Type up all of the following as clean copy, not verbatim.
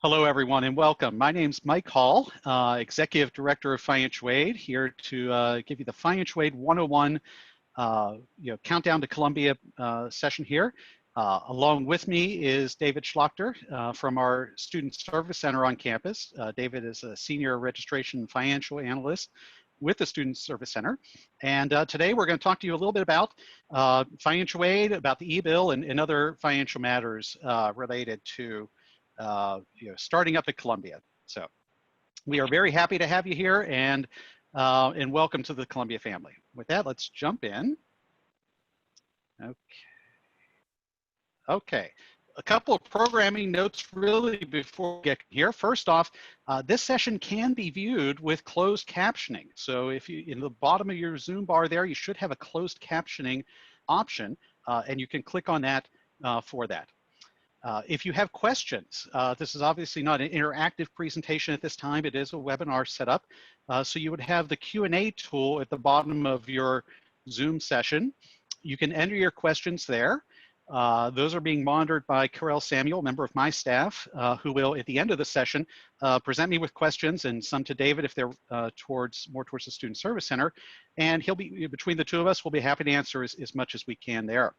Hello, everyone, and welcome. My name's Mike Hall, Executive Director of Financial Aid, here to give you the Financial Aid 101 Countdown to Columbia session here. Along with me is David Schlachter from our Student Service Center on campus. David is a Senior Registration Financial Analyst with the Student Service Center. And today we're going to talk to you a little bit about financial aid, about the e-bill, and other financial matters related to starting up at Columbia. So we are very happy to have you here, and welcome to the Columbia family. With that, let's jump in. Okay. A couple of programming notes really before we get here. First off, this session can be viewed with closed captioning. So if you, in the bottom of your Zoom bar there, you should have a closed captioning option, and you can click on that for that. If you have questions, this is obviously not an interactive presentation at this time. It is a webinar setup. So you would have the Q&A tool at the bottom of your Zoom session. You can enter your questions there. Those are being monitored by Karel Samuel, member of my staff, who will, at the end of the session, present me with questions, and some to David if they're more towards the Student Service Center. And he'll be, between the two of us, we'll be happy to answer as much as we can there.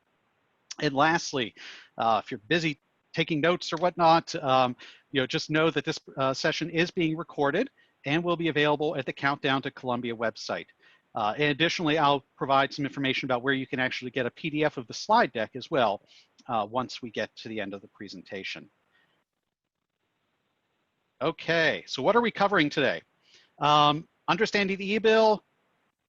And lastly, if you're busy taking notes or whatnot, just know that this session is being recorded and will be available at the Countdown to Columbia website. And additionally, I'll provide some information about where you can actually get a PDF of the slide deck as well once we get to the end of the presentation. Okay, so what are we covering today? Understanding the e-bill,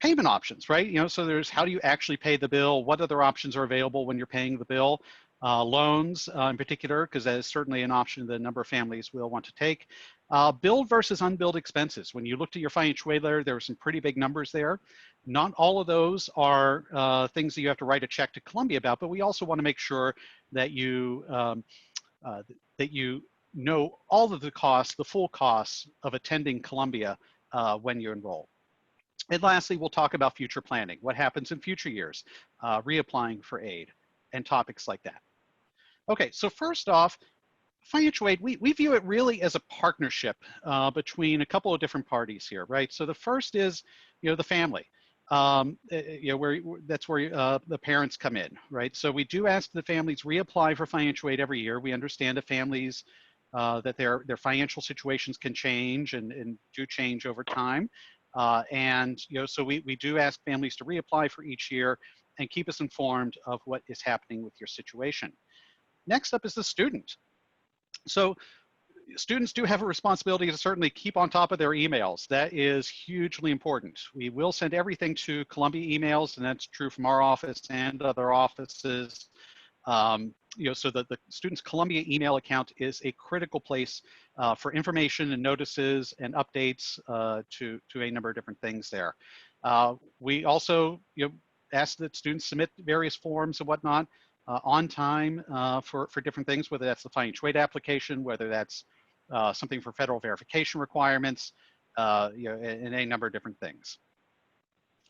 payment options, right? So there's how do you actually pay the bill? What other options are available when you're paying the bill? Loans in particular, because that is certainly an option that a number of families will want to take. Billed versus unbilled expenses. When you looked at your financial aid letter, there were some pretty big numbers there. Not all of those are things that you have to write a check to Columbia about, but we also want to make sure that you know all of the costs, the full costs of attending Columbia when you enroll. And lastly, we'll talk about future planning, what happens in future years, reapplying for aid, and topics like that. Okay, so first off, financial aid, we view it really as a partnership between a couple of different parties here, right? So the first is, the family, that's where the parents come in, right? So we do ask the families reapply for financial aid every year. We understand the families that their financial situations can change and do change over time. So we do ask families to reapply for each year and keep us informed of what is happening with your situation. Next up is the student. So students do have a responsibility to certainly keep on top of their emails. That is hugely important. We will send everything to Columbia emails, and that's true from our office and other offices. So that the student's Columbia email account is a critical place for information and notices and updates to a number of different things there. We also ask that students submit various forms and whatnot on time for different things, whether that's the financial aid application, whether that's something for federal verification requirements, and a number of different things.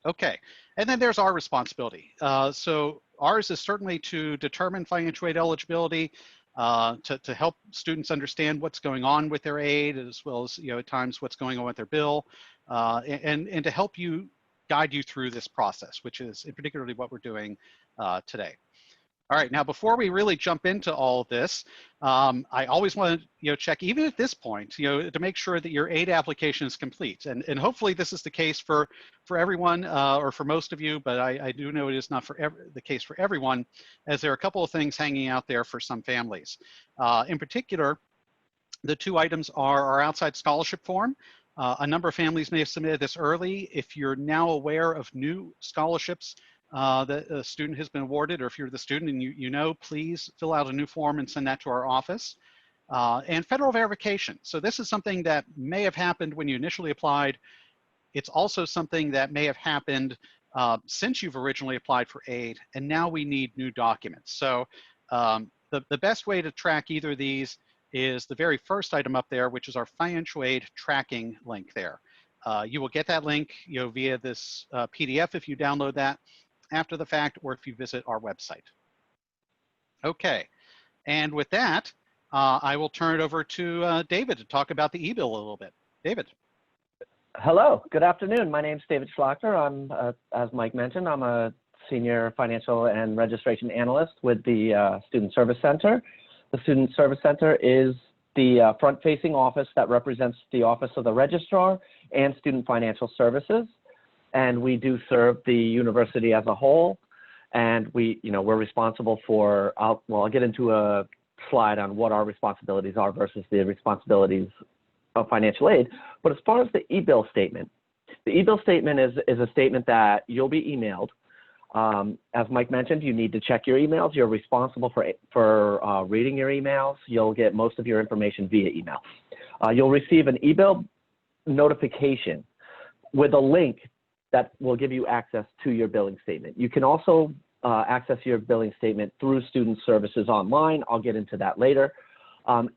Okay, and then there's our responsibility. So ours is certainly to determine financial aid eligibility, to help students understand what's going on with their aid, as well as at times what's going on with their bill, and to help you guide you through this process, which is particularly what we're doing today. All right, now before we really jump into all of this, I always want to check, even at this point, to make sure that your aid application is complete. And hopefully this is the case for everyone or for most of you, but I do know it is not the case for everyone, as there are a couple of things hanging out there for some families. In particular, the two items are our outside scholarship form. A number of families may have submitted this early. If you're now aware of new scholarships that a student has been awarded, or if you're the student and please fill out a new form and send that to our office. And federal verification. So this is something that may have happened when you initially applied. It's also something that may have happened since you've originally applied for aid, and now we need new documents. So the best way to track either of these is the very first item up there, which is our financial aid tracking link there. You will get that link via this PDF if you download that after the fact, or if you visit our website. Okay, and with that, I will turn it over to David to talk about the e-bill a little bit. David. Hello, good afternoon. My name is David Schlachter. I'm, as Mike mentioned, I'm a senior financial and registration analyst with the Student Service Center. The Student Service Center is the front-facing office that represents the Office of the Registrar and Student Financial Services. And we do serve the university as a whole. And we're responsible for, I'll get into a slide on what our responsibilities are versus the responsibilities of financial aid. But as far as the e-bill statement, the e-bill statement is a statement that you'll be emailed. As Mike mentioned, you need to check your emails. You're responsible for reading your emails. You'll get most of your information via email. You'll receive an e-bill notification with a link that will give you access to your billing statement. You can also access your billing statement through Student Services online. I'll get into that later. I'll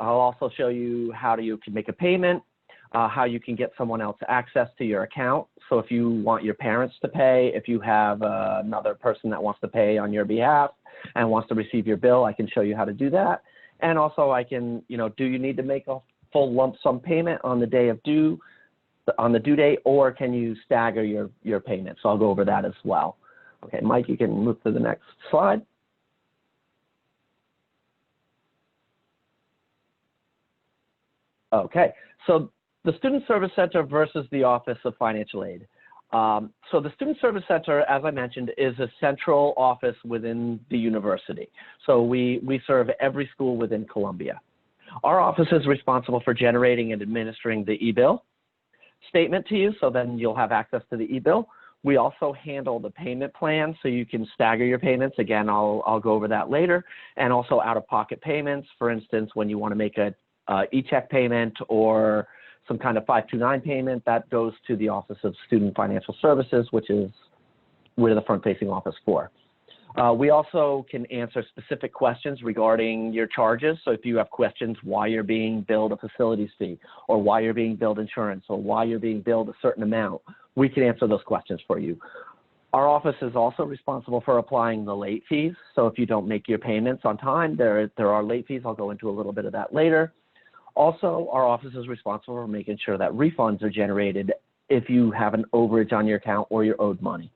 also show you how you can make a payment, how you can get someone else access to your account. So if you want your parents to pay, if you have another person that wants to pay on your behalf and wants to receive your bill, I can show you how to do that. And also I can, do you need to make a full lump sum payment on the day of due date, or can you stagger your payment? So I'll go over that as well. Okay, Mike, you can move to the next slide. Okay, so the Student Service Center versus the Office of Financial Aid. So the Student Service Center, as I mentioned, is a central office within the university. So we serve every school within Columbia. Our office is responsible for generating and administering the e-bill statement to you, so then you'll have access to the e-bill. We also handle the payment plan, so you can stagger your payments. Again, I'll go over that later. And also out-of-pocket payments, for instance, when you want to make a e-check payment or some kind of 529 payment, that goes to the Office of Student Financial Services, which is we're the front-facing office for. We also can answer specific questions regarding your charges. So if you have questions why you're being billed a facilities fee, or why you're being billed insurance, or why you're being billed a certain amount, we can answer those questions for you. Our office is also responsible for applying the late fees. So if you don't make your payments on time, there are late fees. I'll go into a little bit of that later. Also, our office is responsible for making sure that refunds are generated if you have an overage on your account or you're owed money.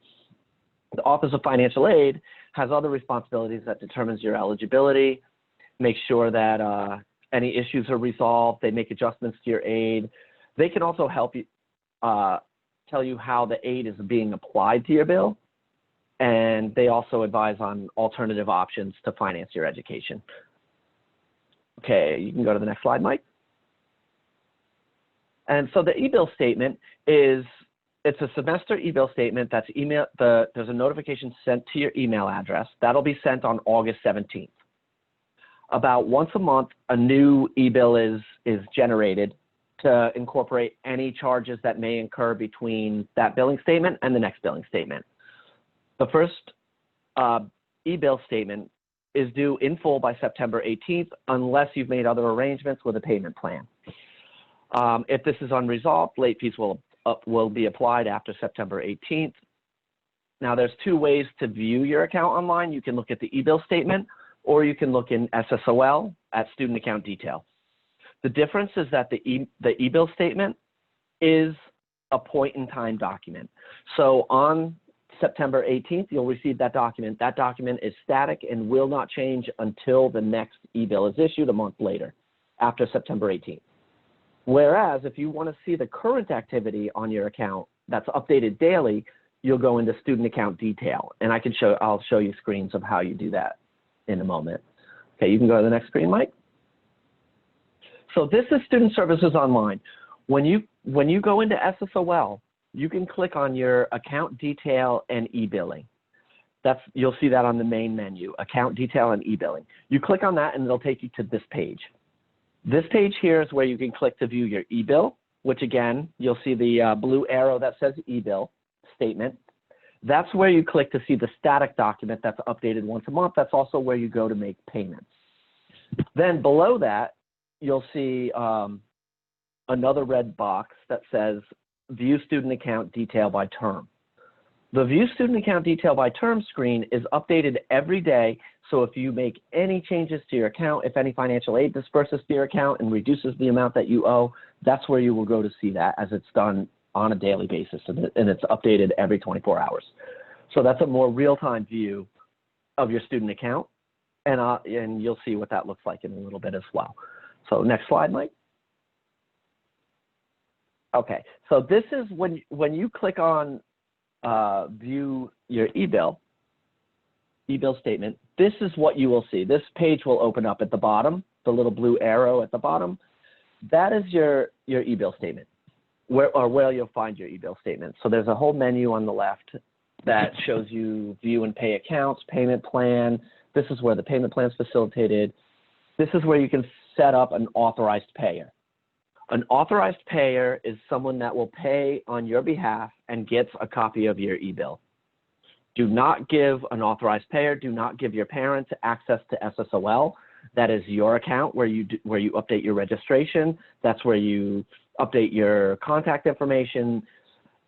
The Office of Financial Aid has other responsibilities that determines your eligibility, make sure that any issues are resolved, they make adjustments to your aid. They can also help you, tell you how the aid is being applied to your bill, and they also advise on alternative options to finance your education. Okay, you can go to the next slide, Mike. And so the e-bill statement it's a semester e-bill statement that's there's a notification sent to your email address. That'll be sent on August 17th. About once a month, a new e-bill is generated to incorporate any charges that may incur between that billing statement and the next billing statement. The first e-bill statement is due in full by September 18th, unless you've made other arrangements with a payment plan. If this is unresolved, late fees will be applied after September 18th. Now, there's two ways to view your account online. You can look at the e-bill statement, or you can look in SSOL at Student Account Detail. The difference is that the e-bill statement is a point-in-time document. So on September 18th, you'll receive that document. That document is static and will not change until the next e-bill is issued a month later, after September 18th. Whereas if you want to see the current activity on your account that's updated daily, you'll go into Student Account Detail. And I'll show you screens of how you do that in a moment. Okay, you can go to the next screen, Mike. So this is Student Services Online. When you go into SSOL, you can click on your Account Detail and e-billing. You'll see that on the main menu, Account Detail and e-billing. You click on that and it'll take you to this page. This page here is where you can click to view your e-bill, which again, you'll see the blue arrow that says e-bill statement. That's where you click to see the static document that's updated once a month. That's also where you go to make payments. Then below that, you'll see another red box that says View Student Account Detail by Term. The View Student Account Detail by Term screen is updated every day. So if you make any changes to your account, if any financial aid disperses to your account and reduces the amount that you owe, that's where you will go to see that, as it's done on a daily basis, and it's updated every 24 hours. So that's a more real-time view of your student account, and you'll see what that looks like in a little bit as well. So next slide, Mike. Okay, so this is when you click on view your e-bill statement, this is what you will see. This page will open up at the bottom, the little blue arrow at the bottom. That is your e-bill statement, where you'll find your e-bill statement. So there's a whole menu on the left that shows you view and pay accounts, payment plan. This is where the payment plan is facilitated. This is where you can set up an authorized payer. An authorized payer is someone that will pay on your behalf and gets a copy of your e-bill. Do not give an authorized payer, do not give your parents access to SSOL. That is your account where you update your registration. That's where you update your contact information.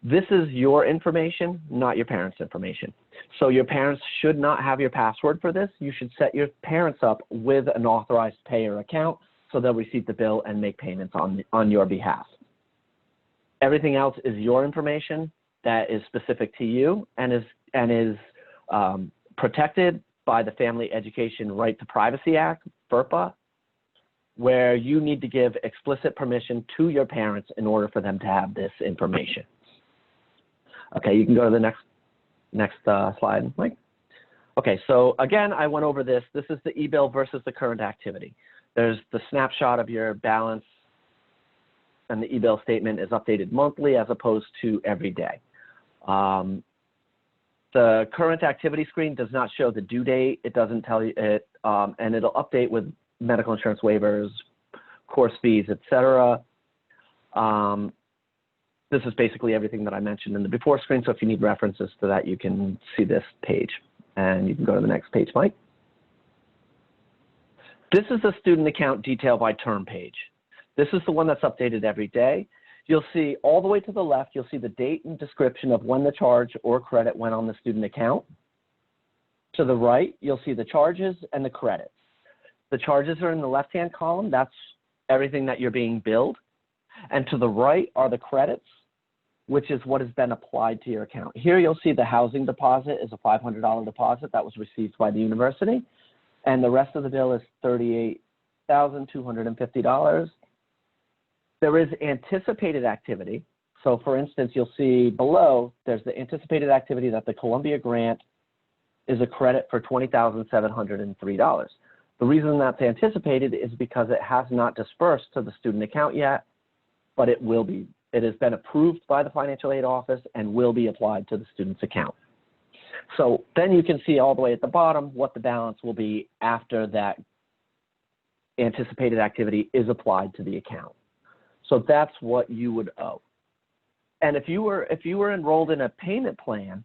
This is your information, not your parents' information. So your parents should not have your password for this. You should set your parents up with an authorized payer account so they'll receive the bill and make payments on your behalf. Everything else is your information that is specific to you and is protected by the Family Education Right to Privacy Act, FERPA, where you need to give explicit permission to your parents in order for them to have this information. Okay, you can go to the next slide, Mike. Okay, so again, I went over this. This is the e-bill versus the current activity. There's the snapshot of your balance, and the e-bill statement is updated monthly as opposed to every day. The current activity screen does not show the due date. It doesn't tell you it, and it'll update with medical insurance waivers, course fees, etc. This is basically everything that I mentioned in the before screen, so if you need references to that, you can see this page. And you can go to the next page, Mike. This is the student account detail by term page. This is the one that's updated every day. You'll see all the way to the left, you'll see the date and description of when the charge or credit went on the student account. To the right, you'll see the charges and the credits. The charges are in the left-hand column. That's everything that you're being billed. And to the right are the credits, which is what has been applied to your account. Here you'll see the housing deposit is a $500 deposit that was received by the university. And the rest of the bill is $38,250. There is anticipated activity. So for instance, you'll see below, there's the anticipated activity that the Columbia grant is a credit for $20,703. The reason that's anticipated is because it has not dispersed to the student account yet, but it will be. It has been approved by the financial aid office and will be applied to the student's account. So then you can see all the way at the bottom what the balance will be after that anticipated activity is applied to the account. So that's what you would owe. And if you were enrolled in a payment plan,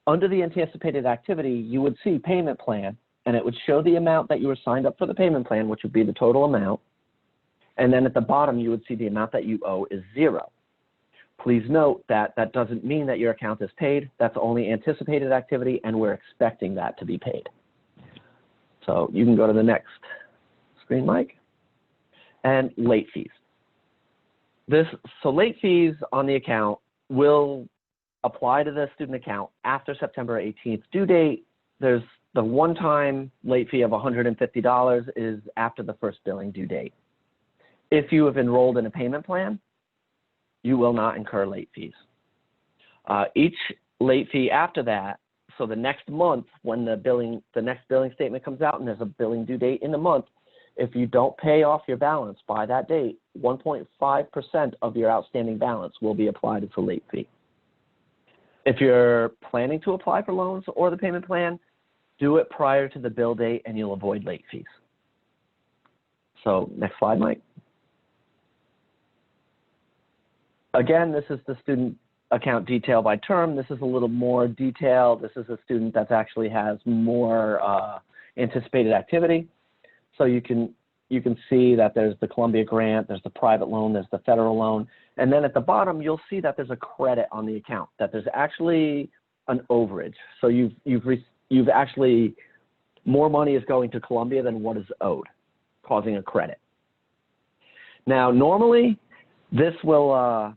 under the anticipated activity, you would see payment plan, and it would show the amount that you were signed up for the payment plan, which would be the total amount. And then at the bottom, you would see the amount that you owe is $0. Please note that that doesn't mean that your account is paid. That's only anticipated activity, and we're expecting that to be paid. So you can go to the next screen, Mike. And late fees. So late fees on the account will apply to the student account after September 18th due date. There's the one-time late fee of $150 is after the first billing due date. If you have enrolled in a payment plan, you will not incur late fees. Each late fee after that, so the next month when the next billing statement comes out and there's a billing due date in the month, if you don't pay off your balance by that date, 1.5% of your outstanding balance will be applied as a late fee. If you're planning to apply for loans or the payment plan, do it prior to the bill date and you'll avoid late fees. So next slide, Mike. Again, this is the student account detail by term. This is a little more detailed. This is a student that actually has more anticipated activity. So you can see that there's the Columbia grant, there's the private loan, there's the federal loan. And then at the bottom, you'll see that there's a credit on the account, that there's actually an overage. So you've actually, more money is going to Columbia than what is owed, causing a credit. Now, normally, this will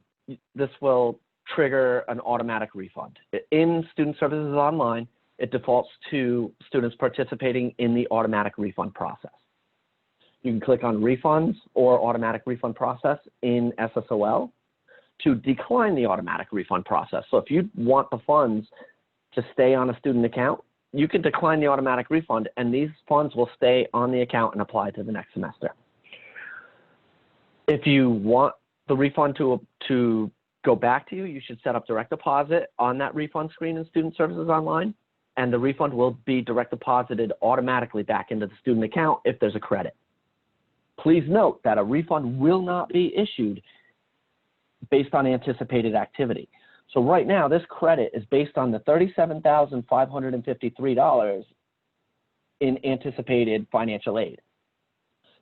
trigger an automatic refund. In Student Services Online, it defaults to students participating in the automatic refund process. You can click on Refunds or Automatic Refund Process in SSOL to decline the automatic refund process. So if you want the funds to stay on a student account, you can decline the automatic refund, and these funds will stay on the account and apply to the next semester. If you want the refund to go back to you, you should set up direct deposit on that refund screen in Student Services Online, and the refund will be direct deposited automatically back into the student account if there's a credit. Please note that a refund will not be issued based on anticipated activity. So right now, this credit is based on the $37,553 in anticipated financial aid.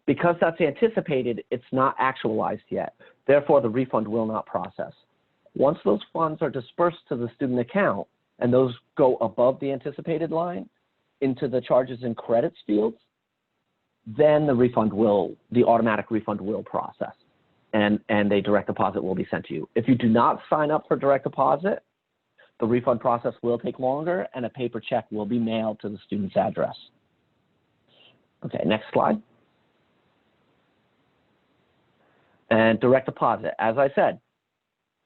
Because that's anticipated, it's not actualized yet. Therefore, the refund will not process. Once those funds are dispersed to the student account and those go above the anticipated line into the charges and credits fields, then the automatic refund will process, and a direct deposit will be sent to you. If you do not sign up for direct deposit, the refund process will take longer and a paper check will be mailed to the student's address. Okay, next slide. And direct deposit, as I said,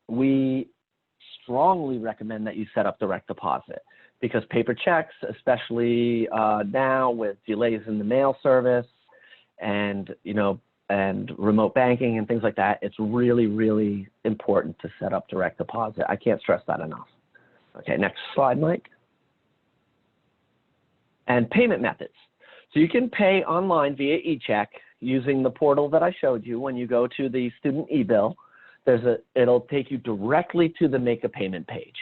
we strongly recommend that you set up direct deposit because paper checks, especially now with delays in the mail service and, and remote banking and things like that, it's really, really important to set up direct deposit. I can't stress that enough. Okay, next slide, Mike. And payment methods. So you can pay online via e-check using the portal that I showed you. When you go to the student e-bill, it'll take you directly to the make a payment page.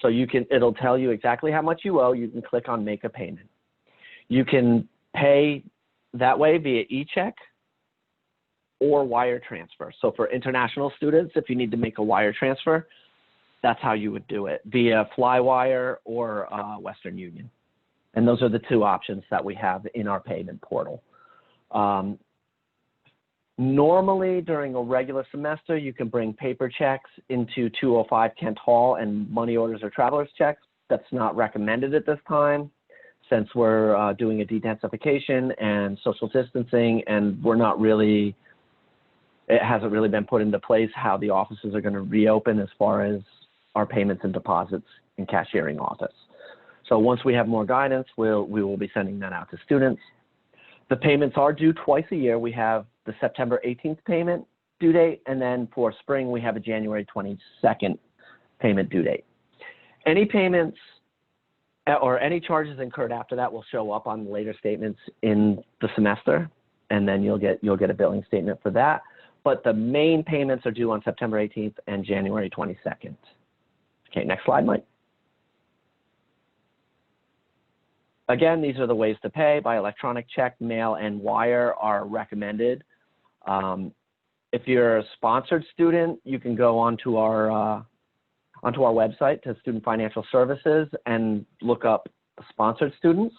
So it'll tell you exactly how much you owe. You can click on make a payment. You can pay that way via e-check or wire transfer. So for international students, if you need to make a wire transfer, that's how you would do it, via Flywire or Western Union. And those are the two options that we have in our payment portal. Normally, during a regular semester, you can bring paper checks into 205 Kent Hall and money orders or traveler's checks. That's not recommended at this time since we're doing a dedensification and social distancing, and it hasn't really been put into place how the offices are going to reopen as far as our payments and deposits and cashiering office. So once we have more guidance, we will be sending that out to students. The payments are due twice a year. We have the September 18th payment due date, and then for spring, we have a January 22nd payment due date. Any payments or any charges incurred after that will show up on the later statements in the semester, and then you'll get a billing statement for that. But the main payments are due on September 18th and January 22nd. Okay, next slide, Mike. Again, these are the ways to pay. By electronic check, mail, and wire are recommended. If you're a sponsored student, you can go onto our website to Student Financial Services and look up sponsored students.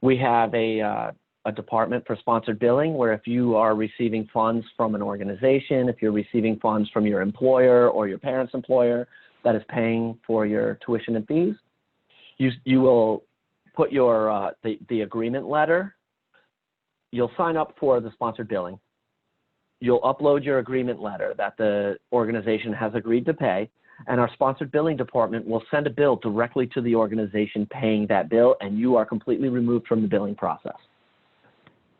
We have a department for sponsored billing where if you are receiving funds from an organization, if you're receiving funds from your employer or your parent's employer that is paying for your tuition and fees, you will put your the agreement letter. You'll sign up for the sponsored billing. You'll upload your agreement letter that the organization has agreed to pay, and our sponsored billing department will send a bill directly to the organization paying that bill, and you are completely removed from the billing process.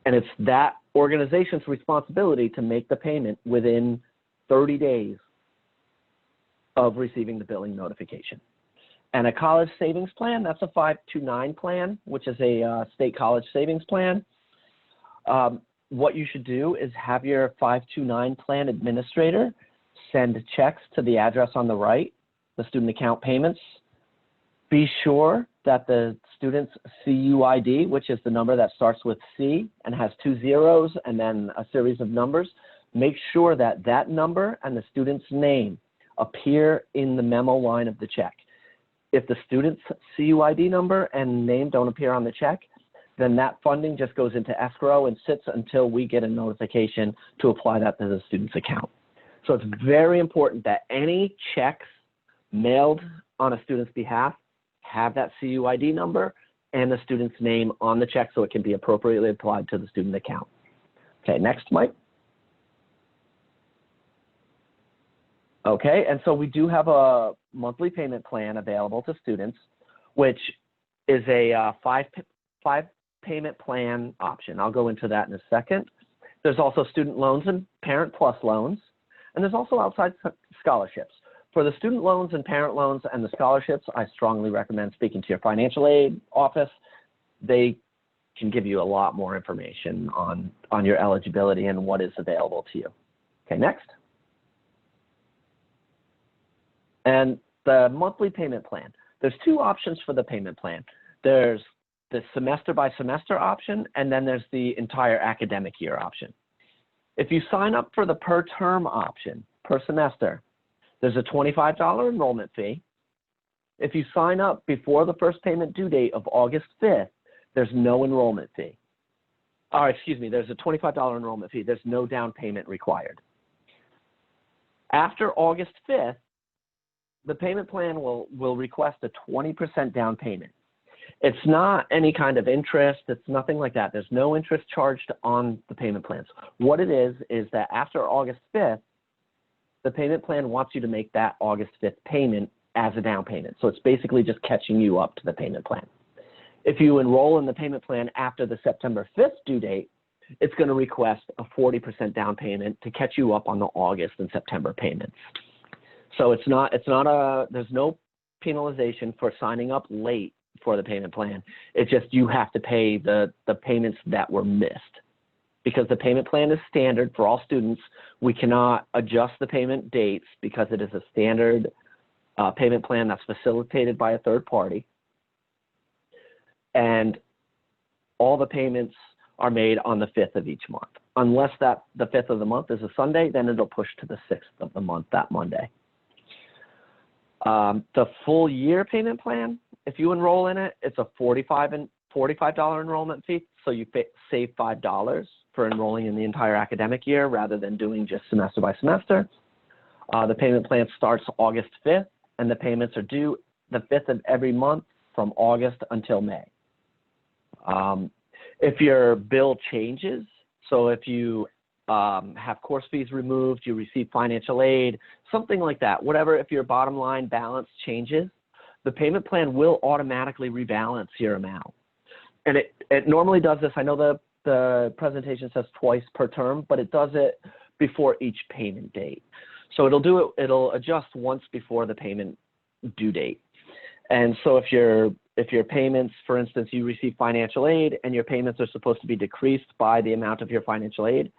And it's that organization's responsibility to make the payment within 30 days of receiving the billing notification. And a college savings plan, that's a 529 plan, which is a state college savings plan. What you should do is have your 529 plan administrator send checks to the address on the right, the student account payments. Be sure that the student's CUID, which is the number that starts with C and has 2 zeros and then a series of numbers, make sure that that number and the student's name appear in the memo line of the check. if the student's CUID number and name don't appear on the check, then that funding just goes into escrow and sits until we get a notification to apply that to the student's account. So it's very important that any checks mailed on a student's behalf have that CUID number and the student's name on the check so it can be appropriately applied to the student account. Okay, next, Mike. Okay, and so we do have a monthly payment plan available to students, which is a five payment plan option. I'll go into that in a second. There's also student loans and Parent Plus loans, and there's also outside scholarships. For the student loans and parent loans and the scholarships, I strongly recommend speaking to your financial aid office. They can give you a lot more information on your eligibility and what is available to you. Okay, next. And the monthly payment plan. There's two options for the payment plan. There's the semester by semester option, and then there's the entire academic year option. If you sign up for the per term option, per semester, there's a $25 enrollment fee. If you sign up before the first payment due date of August 5th, there's no enrollment fee. Or excuse me, there's a $25 enrollment fee. There's no down payment required. After August 5th, the payment plan will request a 20% down payment. It's not any kind of interest. It's nothing like that. There's no interest charged on the payment plans. What it is that after August 5th, the payment plan wants you to make that August 5th payment as a down payment. So it's basically just catching you up to the payment plan. If you enroll in the payment plan after the September 5th due date, it's going to request a 40% down payment to catch you up on the August and September payments. So there's no penalization for signing up late for the payment plan. It's just you have to pay the payments that were missed. Because the payment plan is standard for all students, we cannot adjust the payment dates because it is a standard payment plan that's facilitated by a third party. And all the payments are made on the 5th of each month. Unless the 5th of the month is a Sunday, then it'll push to the 6th of the month that Monday. The full year payment plan, if you enroll in it, it's a $45 enrollment fee. So you save $5 for enrolling in the entire academic year rather than doing just semester by semester. The payment plan starts August 5th, and the payments are due the 5th of every month from August until May. If your bill changes, so if you have course fees removed, you receive financial aid, something like that, whatever, if your bottom line balance changes, the payment plan will automatically rebalance your amount. And it normally does this. I know the presentation says twice per term, but it does it before each payment date. So it'll adjust once before the payment due date. And so if your payments, for instance, you receive financial aid and your payments are supposed to be decreased by the amount of your financial aid,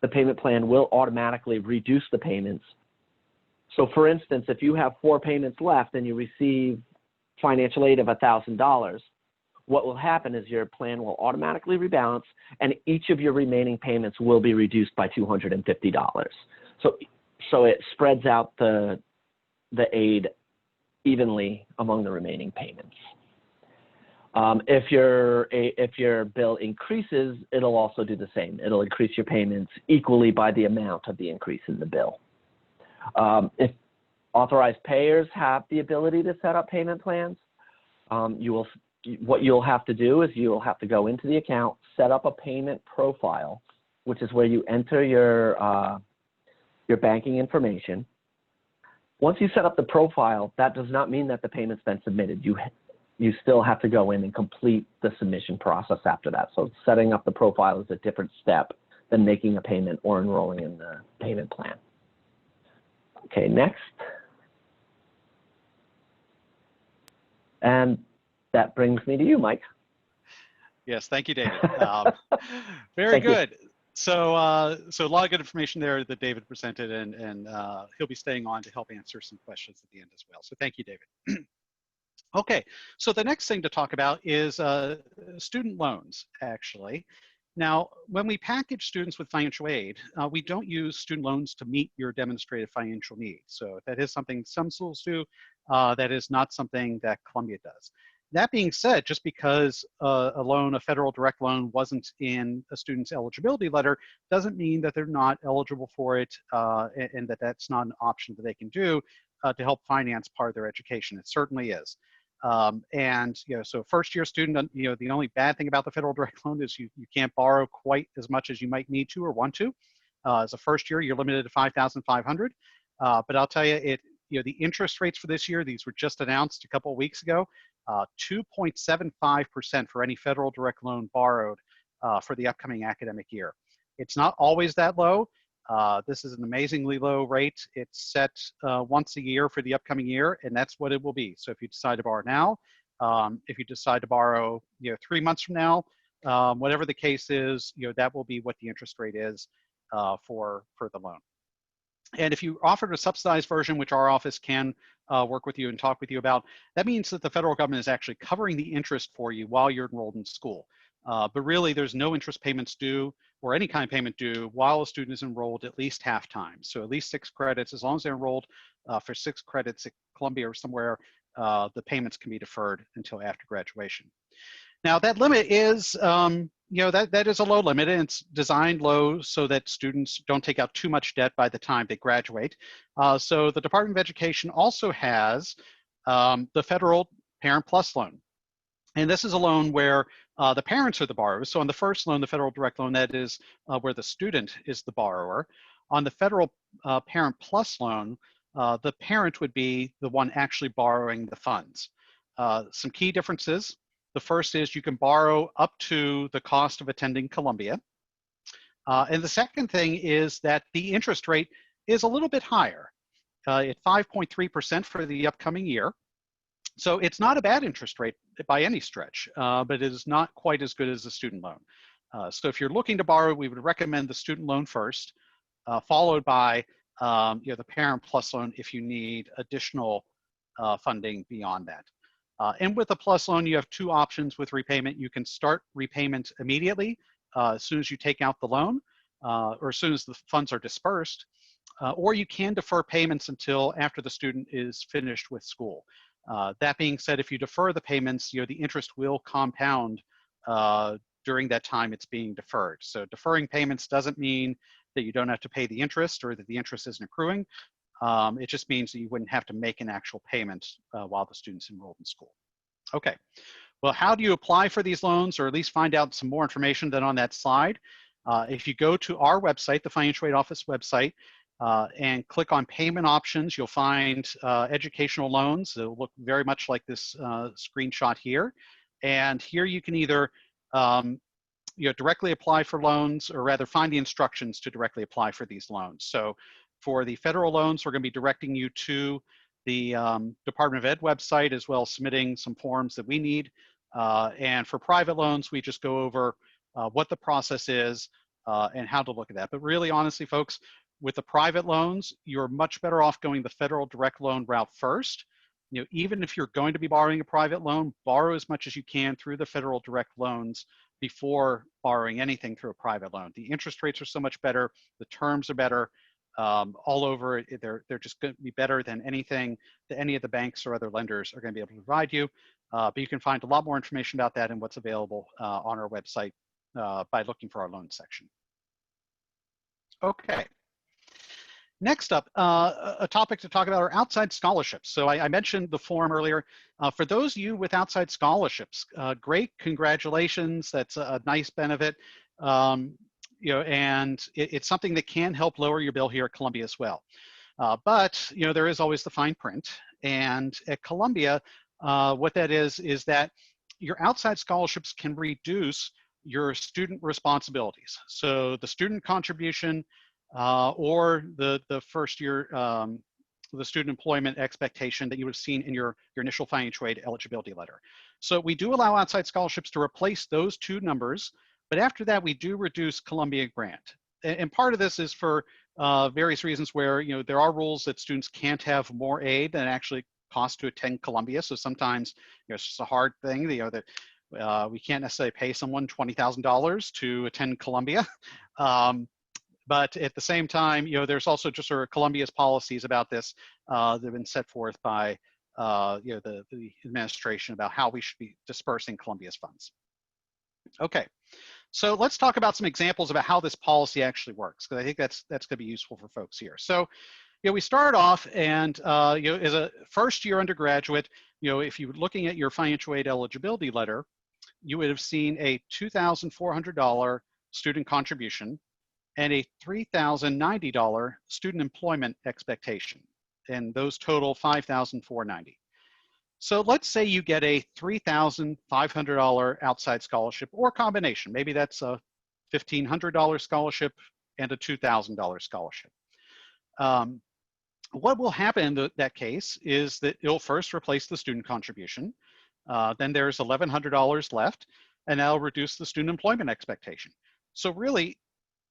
the payment plan will automatically reduce the payments. So for instance, if you have 4 payments left and you receive financial aid of $1,000, what will happen is your plan will automatically rebalance and each of your remaining payments will be reduced by $250. So it spreads out the aid evenly among the remaining payments. If your bill increases, it'll also do the same. It'll increase your payments equally by the amount of the increase in the bill. If authorized payers have the ability to set up payment plans, what you'll have to do is you'll have to go into the account, set up a payment profile, which is where you enter your banking information. Once you set up the profile, that does not mean that the payment's been submitted. You still have to go in and complete the submission process after that. So setting up the profile is a different step than making a payment or enrolling in the payment plan. Okay, next. And that brings me to you, Mike. Yes, thank you, David. Very good. So a lot of good information there that David presented, and he'll be staying on to help answer some questions at the end as well. So thank you, David. Okay, so the next thing to talk about is student loans, actually. Now, when we package students with financial aid, we don't use student loans to meet your demonstrated financial needs. So that is something some schools do. That is not something that Columbia does. That being said, just because a loan, a federal direct loan, wasn't in a student's eligibility letter, doesn't mean that they're not eligible for it, and that that's not an option that they can do to help finance part of their education. It certainly is. And so first year student, the only bad thing about the federal direct loan is you can't borrow quite as much as you might need to or want to. As a first year, you're limited to 5,500. But I'll tell you, the interest rates for this year, these were just announced a couple of weeks ago, 2.75% for any federal direct loan borrowed for the upcoming academic year. It's not always that low. This is an amazingly low rate. It's set once a year for the upcoming year, and that's what it will be. So if you decide to borrow now, if you decide to borrow 3 months from now, whatever the case is, that will be what the interest rate is for the loan. And if you offered a subsidized version, which our office can work with you and talk with you about, that means that the federal government is actually covering the interest for you while you're enrolled in school. But really, there's no interest payments due or any kind of payment due while a student is enrolled at least half time. So at least 6 credits, as long as they're enrolled for 6 credits at Columbia or somewhere, the payments can be deferred until after graduation. Now that limit is, that is a low limit, and it's designed low so that students don't take out too much debt by the time they graduate. So the Department of Education also has the Federal Parent Plus loan. And this is a loan where the parents are the borrowers. So on the first loan, the federal direct loan, that is where the student is the borrower. On the Federal Parent Plus loan, the parent would be the one actually borrowing the funds. Some key differences. The first is you can borrow up to the cost of attending Columbia. And the second thing is that the interest rate is a little bit higher at 5.3% for the upcoming year. So it's not a bad interest rate by any stretch, but it is not quite as good as a student loan. So if you're looking to borrow, we would recommend the student loan first, followed by the Parent Plus loan if you need additional funding beyond that. And with the Plus loan, you have 2 options with repayment. You can start repayment immediately as soon as you take out the loan or as soon as the funds are dispersed, or you can defer payments until after the student is finished with school. That being said, if you defer the payments, the interest will compound during that time it's being deferred. So deferring payments doesn't mean that you don't have to pay the interest or that the interest isn't accruing. It just means that you wouldn't have to make an actual payment while the student's enrolled in school. Okay, well, how do you apply for these loans, or at least find out some more information than on that slide? If you go to our website, the Financial Aid Office website, and click on payment options, you'll find educational loans. It'll look very much like this screenshot here. And here you can either directly apply for loans, or rather find the instructions to directly apply for these loans. So for the federal loans, we're going to be directing you to the Department of Ed website, as well as submitting some forms that we need. And for private loans, we just go over what the process is and how to look at that. But really, honestly, folks, with the private loans, you're much better off going the federal direct loan route first. Even if you're going to be borrowing a private loan, borrow as much as you can through the federal direct loans before borrowing anything through a private loan. The interest rates are so much better, the terms are better, all over. They're just going to be better than anything that any of the banks or other lenders are going to be able to provide you. But you can find a lot more information about that and what's available on our website by looking for our loan section. Okay. Next up, a topic to talk about are outside scholarships. So I mentioned the form earlier. For those of you with outside scholarships, great, congratulations. That's a nice benefit. And it's something that can help lower your bill here at Columbia as well. But there is always the fine print. And at Columbia, what that is that your outside scholarships can reduce your student responsibilities. So the student contribution, or the first year, the student employment expectation that you would have seen in your initial financial aid eligibility letter. So we do allow outside scholarships to replace those 2 numbers, but after that we do reduce Columbia grant. And part of this is for various reasons where there are rules that students can't have more aid than it actually costs to attend Columbia. So sometimes it's just a hard thing, that We can't necessarily pay someone $20,000 to attend Columbia. But at the same time, there's also just sort of Columbia's policies about this that have been set forth by the administration about how we should be dispersing Columbia's funds. Okay, so let's talk about some examples about how this policy actually works, because I think that's going to be useful for folks here. So, we start off, and as a first-year undergraduate, if you're looking at your financial aid eligibility letter, you would have seen a $2,400 student contribution and a $3,090 student employment expectation, and those total $5,490. So let's say you get a $3,500 outside scholarship, or combination. Maybe that's a $1,500 scholarship and a $2,000 scholarship. What will happen in that case is that it'll first replace the student contribution. Then there's $1,100 left, and that'll reduce the student employment expectation. So really,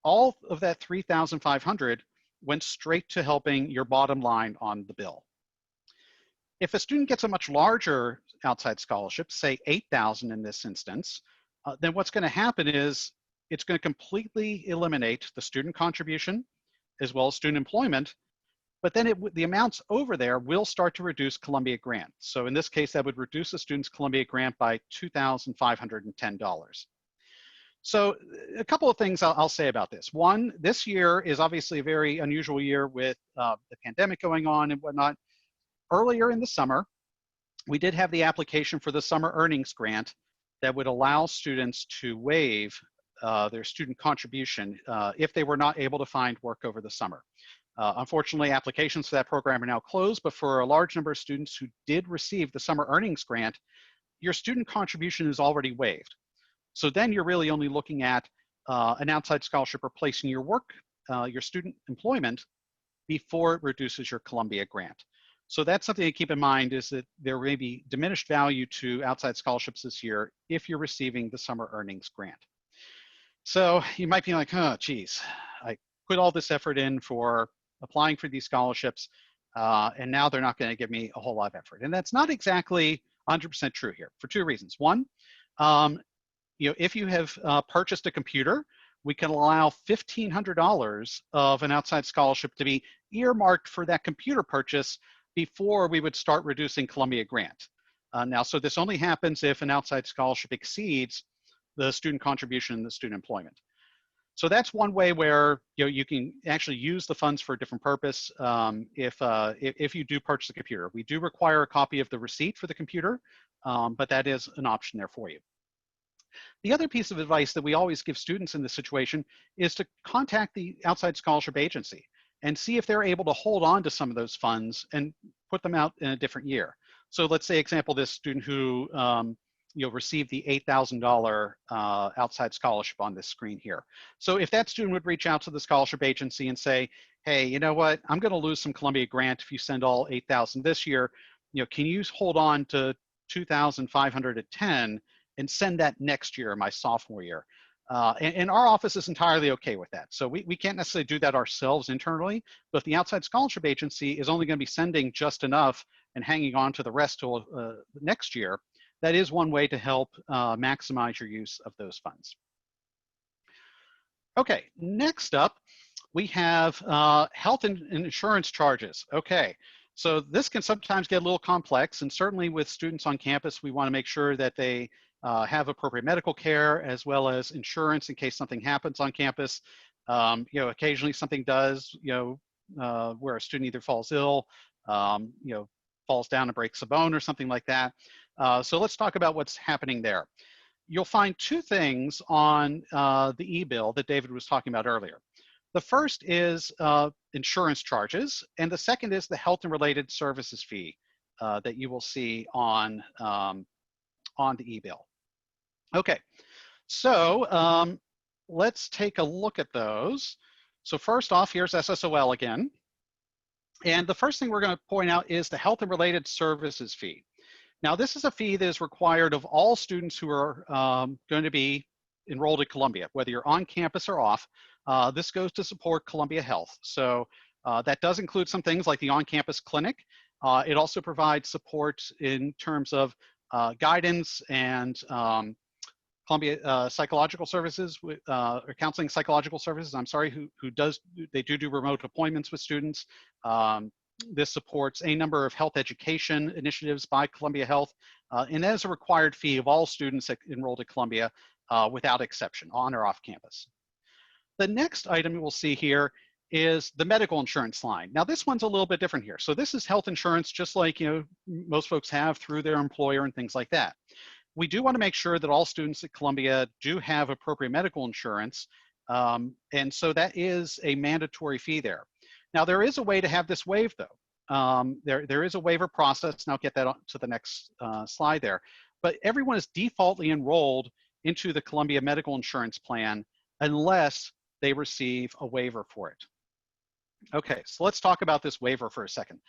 all of that $3,500 went straight to helping your bottom line on the bill. If a student gets a much larger outside scholarship, say $8,000 in this instance, then what's going to happen is it's going to completely eliminate the student contribution as well as student employment, but then the amounts over there will start to reduce Columbia grant. So in this case, that would reduce the student's Columbia grant by $2,510. So a couple of things I'll say about this. One, this year is obviously a very unusual year with the pandemic going on and whatnot. Earlier in the summer, we did have the application for the summer earnings grant that would allow students to waive their student contribution if they were not able to find work over the summer. Unfortunately, applications for that program are now closed, but for a large number of students who did receive the summer earnings grant, your student contribution is already waived. So then you're really only looking at an outside scholarship replacing your work, your student employment, before it reduces your Columbia grant. So that's something to keep in mind, is that there may be diminished value to outside scholarships this year if you're receiving the summer earnings grant. So you might be like, oh, geez, I put all this effort in for applying for these scholarships, and now they're not going to give me a whole lot of effort. And that's not exactly 100% true here for two reasons. One, if you have purchased a computer, we can allow $1,500 of an outside scholarship to be earmarked for that computer purchase before we would start reducing Columbia grant. Now, so this only happens if an outside scholarship exceeds the student contribution and the student employment. So that's one way where you can actually use the funds for a different purpose if you do purchase a computer. We do require a copy of the receipt for the computer, but that is an option there for you. The other piece of advice that we always give students in this situation is to contact the outside scholarship agency and see if they're able to hold on to some of those funds and put them out in a different year. So let's say, example, this student who received the $8,000 outside scholarship on this screen here. So if that student would reach out to the scholarship agency and say, hey, you know what, I'm going to lose some Columbia grant if you send all $8,000 this year, can you hold on to $2,510 and send that next year, my sophomore year? And our office is entirely okay with that. So we can't necessarily do that ourselves internally, but the outside scholarship agency is only going to be sending just enough and hanging on to the rest till next year. That is one way to help maximize your use of those funds. Okay, next up, we have health and insurance charges. Okay, so this can sometimes get a little complex, and certainly with students on campus, we want to make sure that they have appropriate medical care as well as insurance in case something happens on campus. Occasionally something does, where a student either falls ill, falls down and breaks a bone or something like that. So let's talk about what's happening there. You'll find two things on the e-bill that David was talking about earlier. The first is insurance charges, and the second is the health and related services fee that you will see on the e-bill. Okay, so let's take a look at those. So first off, here's SSOL again. And the first thing we're going to point out is the health and related services fee. Now, this is a fee that is required of all students who are going to be enrolled at Columbia, whether you're on campus or off. This goes to support Columbia Health. So that does include some things like the on-campus clinic. It also provides support in terms of guidance and Columbia Psychological Services, or Counseling Psychological Services, I'm sorry, they do remote appointments with students. This supports a number of health education initiatives by Columbia Health, and that is a required fee of all students enrolled at Columbia without exception, on or off campus. The next item we'll see here is the medical insurance line. Now this one's a little bit different here. So this is health insurance, just like most folks have through their employer and things like that. We do want to make sure that all students at Columbia do have appropriate medical insurance, and so that is a mandatory fee there. Now there is a way to have this waived though. There is a waiver process, and I'll get that to the next slide there. But everyone is defaultly enrolled into the Columbia Medical Insurance Plan unless they receive a waiver for it. Okay, so let's talk about this waiver for a second.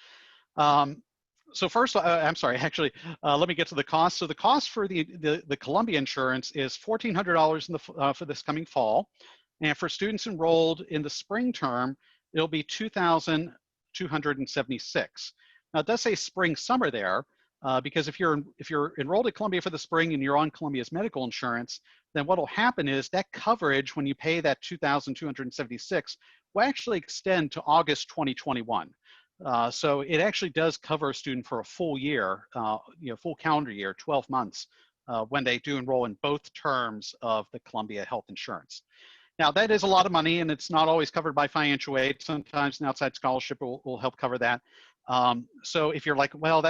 So first, I'm sorry, actually, let me get to the cost. So the cost for the Columbia insurance is $1,400 for this coming fall. And for students enrolled in the spring term, it'll be $2,276. Now it does say spring summer there, because if you're enrolled at Columbia for the spring and you're on Columbia's medical insurance, then what'll happen is that coverage, when you pay that $2,276, will actually extend to August 2021. So it actually does cover a student for a full year, full calendar year, 12 months, when they do enroll in both terms of the Columbia Health Insurance. Now that is a lot of money, and it's not always covered by financial aid. Sometimes an outside scholarship will help cover that. So if you're like, well,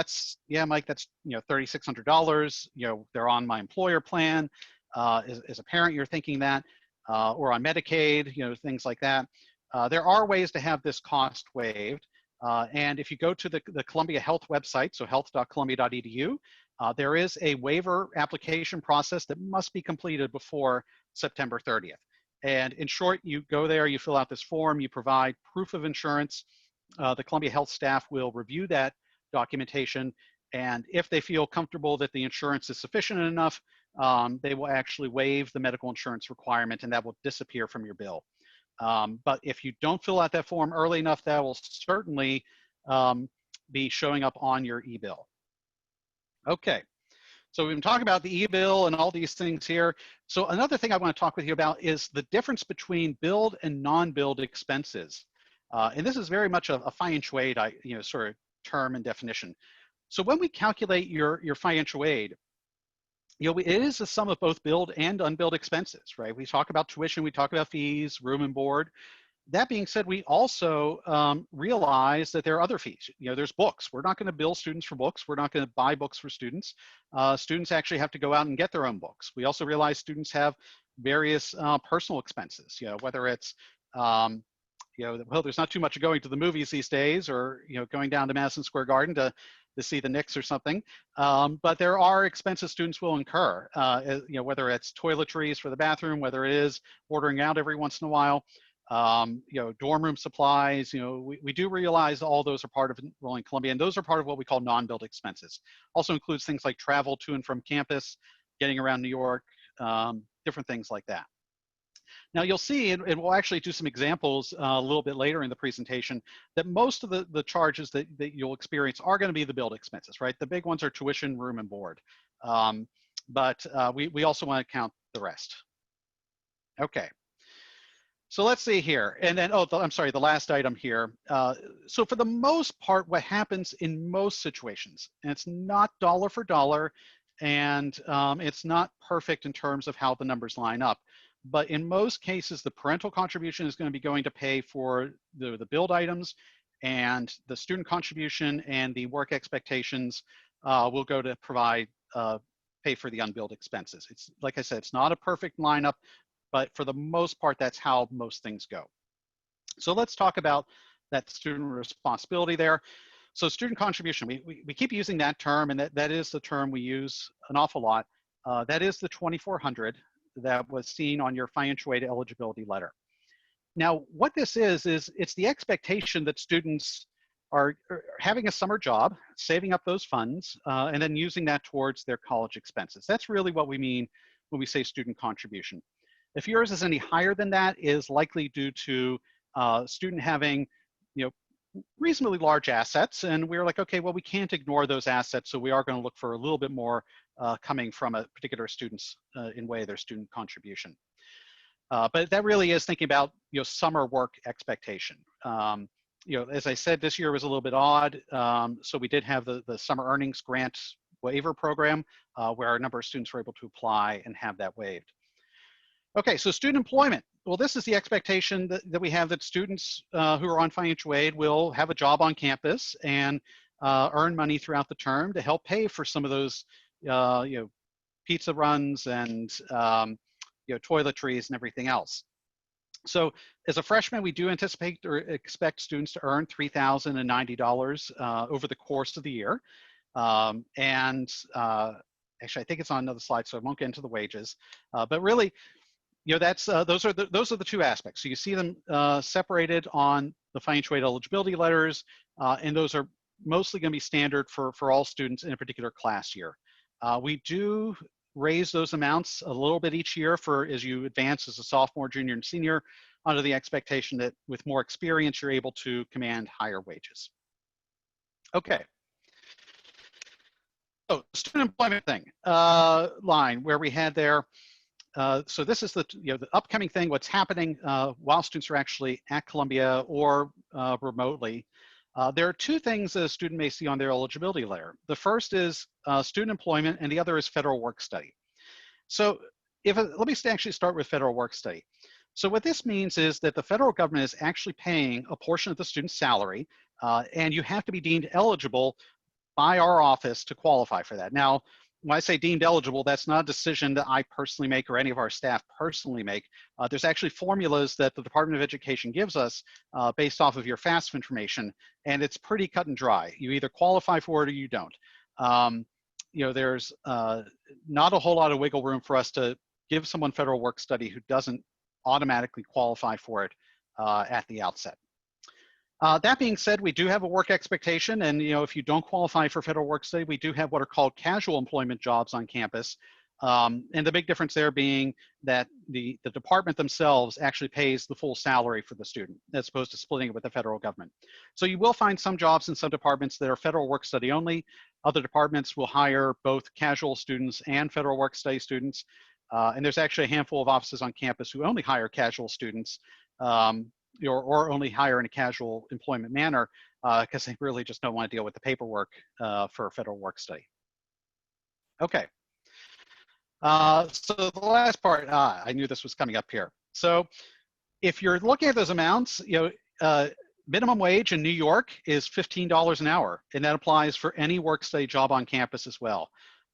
yeah, Mike, that's $3,600. They're on my employer plan. As a parent, you're thinking that, or on Medicaid, things like that. There are ways to have this cost waived. And if you go to the Columbia Health website, so health.columbia.edu, there is a waiver application process that must be completed before September 30th. And in short, you go there, you fill out this form, you provide proof of insurance. The Columbia Health staff will review that documentation, and if they feel comfortable that the insurance is sufficient enough, they will actually waive the medical insurance requirement, and that will disappear from your bill. But if you don't fill out that form early enough, that will certainly be showing up on your e-bill. Okay, so we've been talking about the e-bill and all these things here. So another thing I want to talk with you about is the difference between billed and non-billed expenses. And this is very much a financial aid, sort of term and definition. So when we calculate your financial aid, it is a sum of both billed and unbilled expenses, right? We talk about tuition, we talk about fees, room and board. That being said, we also realize that there are other fees. There's books. We're not going to bill students for books. We're not going to buy books for students. Students actually have to go out and get their own books. We also realize students have various personal expenses, whether it's well, there's not too much going to the movies these days, or going down to Madison Square Garden to see the Knicks or something. But there are expenses students will incur, whether it's toiletries for the bathroom, whether it is ordering out every once in a while, dorm room supplies. We do realize all those are part of enrolling Columbia, and those are part of what we call non-billed expenses. Also includes things like travel to and from campus, getting around New York, different things like that. Now you'll see, and we'll actually do some examples a little bit later in the presentation, that most of the charges that you'll experience are going to be the billed expenses, right? The big ones are tuition, room, and board. But we also want to count the rest. Okay. So let's see here. And then, I'm sorry, the last item here. So for the most part, what happens in most situations, and it's not dollar for dollar, and it's not perfect in terms of how the numbers line up, but in most cases, the parental contribution is going to be going to pay for the billed items, and the student contribution and the work expectations will go to pay for the unbilled expenses. It's, like I said, it's not a perfect lineup, but for the most part, that's how most things go. So let's talk about that student responsibility there. So student contribution, we keep using that term, and that is the term we use an awful lot. That is the $2,400 that was seen on your financial aid eligibility letter. Now, what this is it's the expectation that students are having a summer job, saving up those funds, and then using that towards their college expenses. That's really what we mean when we say student contribution. If yours is any higher than that, is likely due to student having, reasonably large assets. And we were like, okay, well, we can't ignore those assets. So we are going to look for a little bit more coming from a particular student's in way of their student contribution. But that really is thinking about, summer work expectation. As I said, this year was a little bit odd. So we did have the summer earnings grant waiver program where a number of students were able to apply and have that waived. Okay, so student employment. Well, this is the expectation that we have, that students who are on financial aid will have a job on campus and earn money throughout the term to help pay for some of those, pizza runs and toiletries and everything else. So as a freshman, we do anticipate or expect students to earn $3,090 over the course of the year. Actually, I think it's on another slide, so I won't get into the wages. But really, that's those are the two aspects. So you see them separated on the financial aid eligibility letters, and those are mostly going to be standard for all students in a particular class year. We do raise those amounts a little bit each year as you advance as a sophomore, junior, and senior, under the expectation that with more experience, you're able to command higher wages. Okay. So student employment thing, line where we had there. So this is the upcoming thing, what's happening while students are actually at Columbia or remotely. There are two things that a student may see on their eligibility letter. The first is student employment, and the other is federal work study. So let me actually start with federal work study. So what this means is that the federal government is actually paying a portion of the student's salary, and you have to be deemed eligible by our office to qualify for that. Now, when I say deemed eligible, that's not a decision that I personally make or any of our staff personally make. There's actually formulas that the Department of Education gives us based off of your FAFSA information, and it's pretty cut and dry. You either qualify for it or you don't. There's not a whole lot of wiggle room for us to give someone federal work study who doesn't automatically qualify for it at the outset. That being said, we do have a work expectation, and if you don't qualify for federal work study, we do have what are called casual employment jobs on campus. And the big difference there being that the department themselves actually pays the full salary for the student, as opposed to splitting it with the federal government. So you will find some jobs in some departments that are federal work study only. Other departments will hire both casual students and federal work study students. And there's actually a handful of offices on campus who only hire casual students. Or only hire in a casual employment manner because they really just don't want to deal with the paperwork for federal work study. Okay. So the last part, I knew this was coming up here. So if you're looking at those amounts, minimum wage in New York is $15 an hour, and that applies for any work study job on campus as well.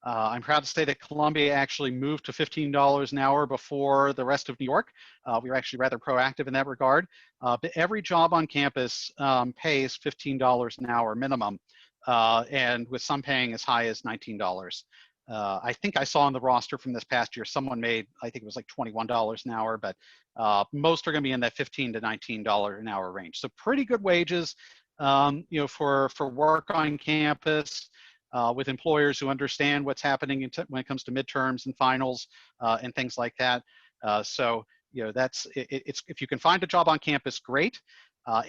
I'm proud to say that Columbia actually moved to $15 an hour before the rest of New York. We were actually rather proactive in that regard. But every job on campus pays $15 an hour minimum, and with some paying as high as $19. I think I saw on the roster from this past year, someone made, I think it was like $21 an hour, but most are going to be in that $15 to $19 an hour range. So pretty good wages, for work on campus. With employers who understand what's happening when it comes to midterms and finals and things like that. That's if you can find a job on campus, great.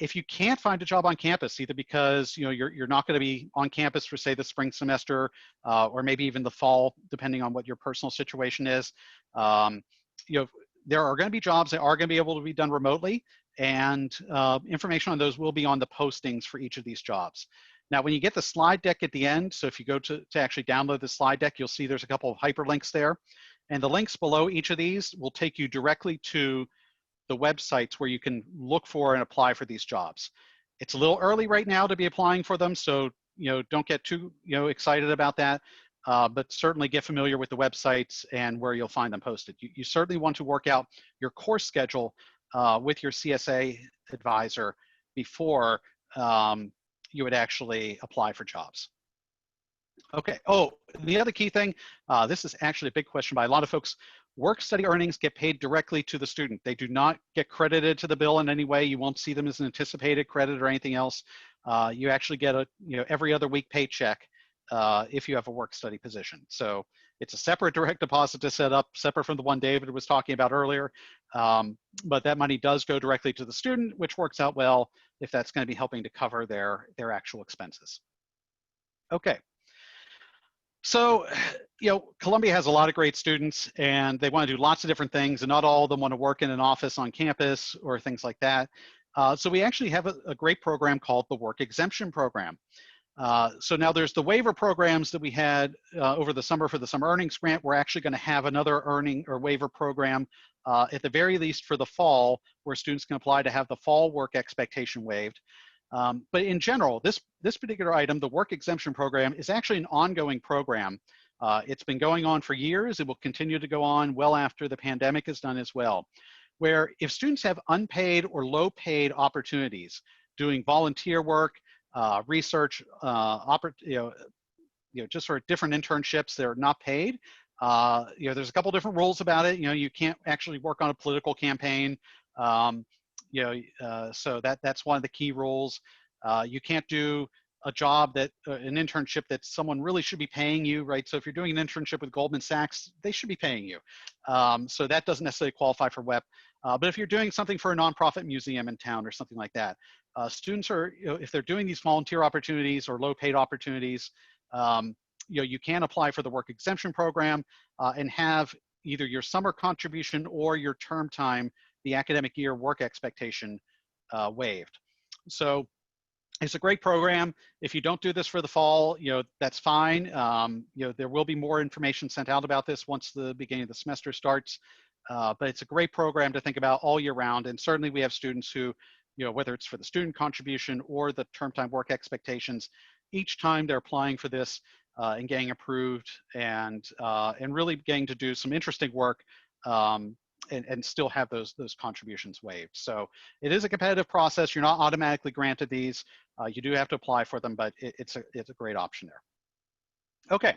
If you can't find a job on campus, either because you're not going to be on campus for, say, the spring semester or maybe even the fall, depending on what your personal situation is, there are going to be jobs that are going to be able to be done remotely, and information on those will be on the postings for each of these jobs. Now, when you get the slide deck at the end, so if you go to actually download the slide deck, you'll see there's a couple of hyperlinks there. And the links below each of these will take you directly to the websites where you can look for and apply for these jobs. It's a little early right now to be applying for them, so don't get too excited about that. But certainly get familiar with the websites and where you'll find them posted. You certainly want to work out your course schedule with your CSA advisor before you would actually apply for jobs. Okay. Oh, the other key thing, this is actually a big question by a lot of folks. Work study earnings get paid directly to the student. They do not get credited to the bill in any way. You won't see them as an anticipated credit or anything else. You actually get a every other week paycheck if you have a work study position. So It's a separate direct deposit to set up, separate from the one David was talking about earlier. But that money does go directly to the student, which works out well if that's going to be helping to cover their actual expenses. Okay. So, Columbia has a lot of great students and they want to do lots of different things, and not all of them want to work in an office on campus or things like that. So we actually have a great program called the Work Exemption Program. So now there's the waiver programs that we had over the summer for the summer earnings grant. We're actually going to have another earning or waiver program at the very least for the fall, where students can apply to have the fall work expectation waived. But in general, this particular item, the Work Exemption Program, is actually an ongoing program. It's been going on for years. It will continue to go on well after the pandemic is done as well, where if students have unpaid or low paid opportunities doing volunteer work, research, just sort of different internships that are not paid. There's a couple different rules about it. You can't actually work on a political campaign. So that's one of the key rules. You can't do a job an internship that someone really should be paying you, right? So if you're doing an internship with Goldman Sachs, they should be paying you. So that doesn't necessarily qualify for WEP. But if you're doing something for a nonprofit museum in town or something like that, students are, if they're doing these volunteer opportunities or low paid opportunities, you can apply for the Work Exemption Program and have either your summer contribution or your term time, the academic year work expectation waived. So it's a great program. If you don't do this for the fall, that's fine. There will be more information sent out about this once the beginning of the semester starts. But it's a great program to think about all year round. And certainly we have students who, whether it's for the student contribution or the term time work expectations, each time they're applying for this and getting approved and really getting to do some interesting work and still have those contributions waived. So it is a competitive process. You're not automatically granted these. You do have to apply for them, but it's a great option there. Okay.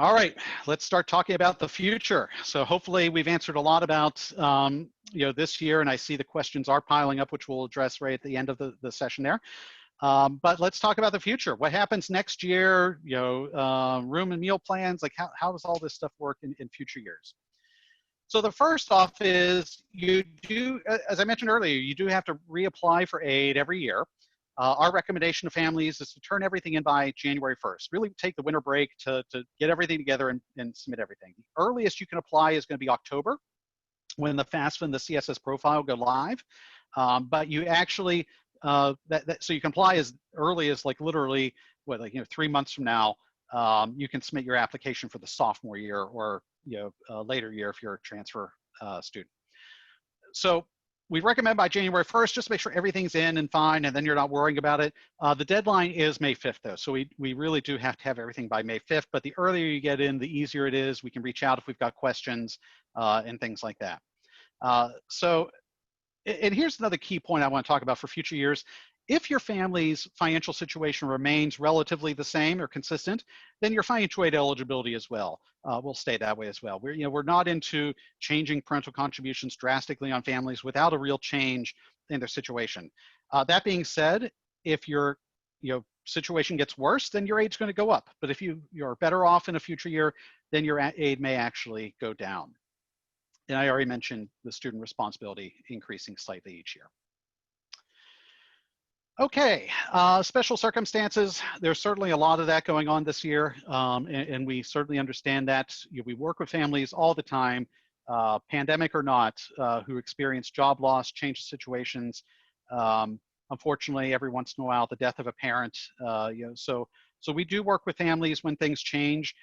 All right, let's start talking about the future. So hopefully we've answered a lot about this year, and I see the questions are piling up, which we'll address right at the end of the session there. But let's talk about the future. What happens next year? Room and meal plans. Like how does all this stuff work in future years? So the first off is you do, as I mentioned earlier, you do have to reapply for aid every year. Our recommendation to families is to turn everything in by January 1st. Really take the winter break to get everything together and submit everything. The earliest you can apply is going to be October, when the FAFSA and the CSS profile go live. But you actually, so you can apply as early as literally, 3 months from now. You can submit your application for the sophomore year or later year if you're a transfer student. So we recommend by January 1st, just make sure everything's in and fine, and then you're not worrying about it. The deadline is May 5th, though, so we really do have to have everything by May 5th, but the earlier you get in, the easier it is. We can reach out if we've got questions and things like that. And here's another key point I want to talk about for future years. If your family's financial situation remains relatively the same or consistent, then your financial aid eligibility as well will stay that way as well. We're not into changing parental contributions drastically on families without a real change in their situation. That being said, if your situation gets worse, then your aid's going to go up. But if you're better off in a future year, then your aid may actually go down. And I already mentioned the student responsibility increasing slightly each year. Okay, special circumstances. There's certainly a lot of that going on this year, and we certainly understand that. We work with families all the time, pandemic or not, who experience job loss, change of situations. Unfortunately, every once in a while, the death of a parent. So we do work with families when things change.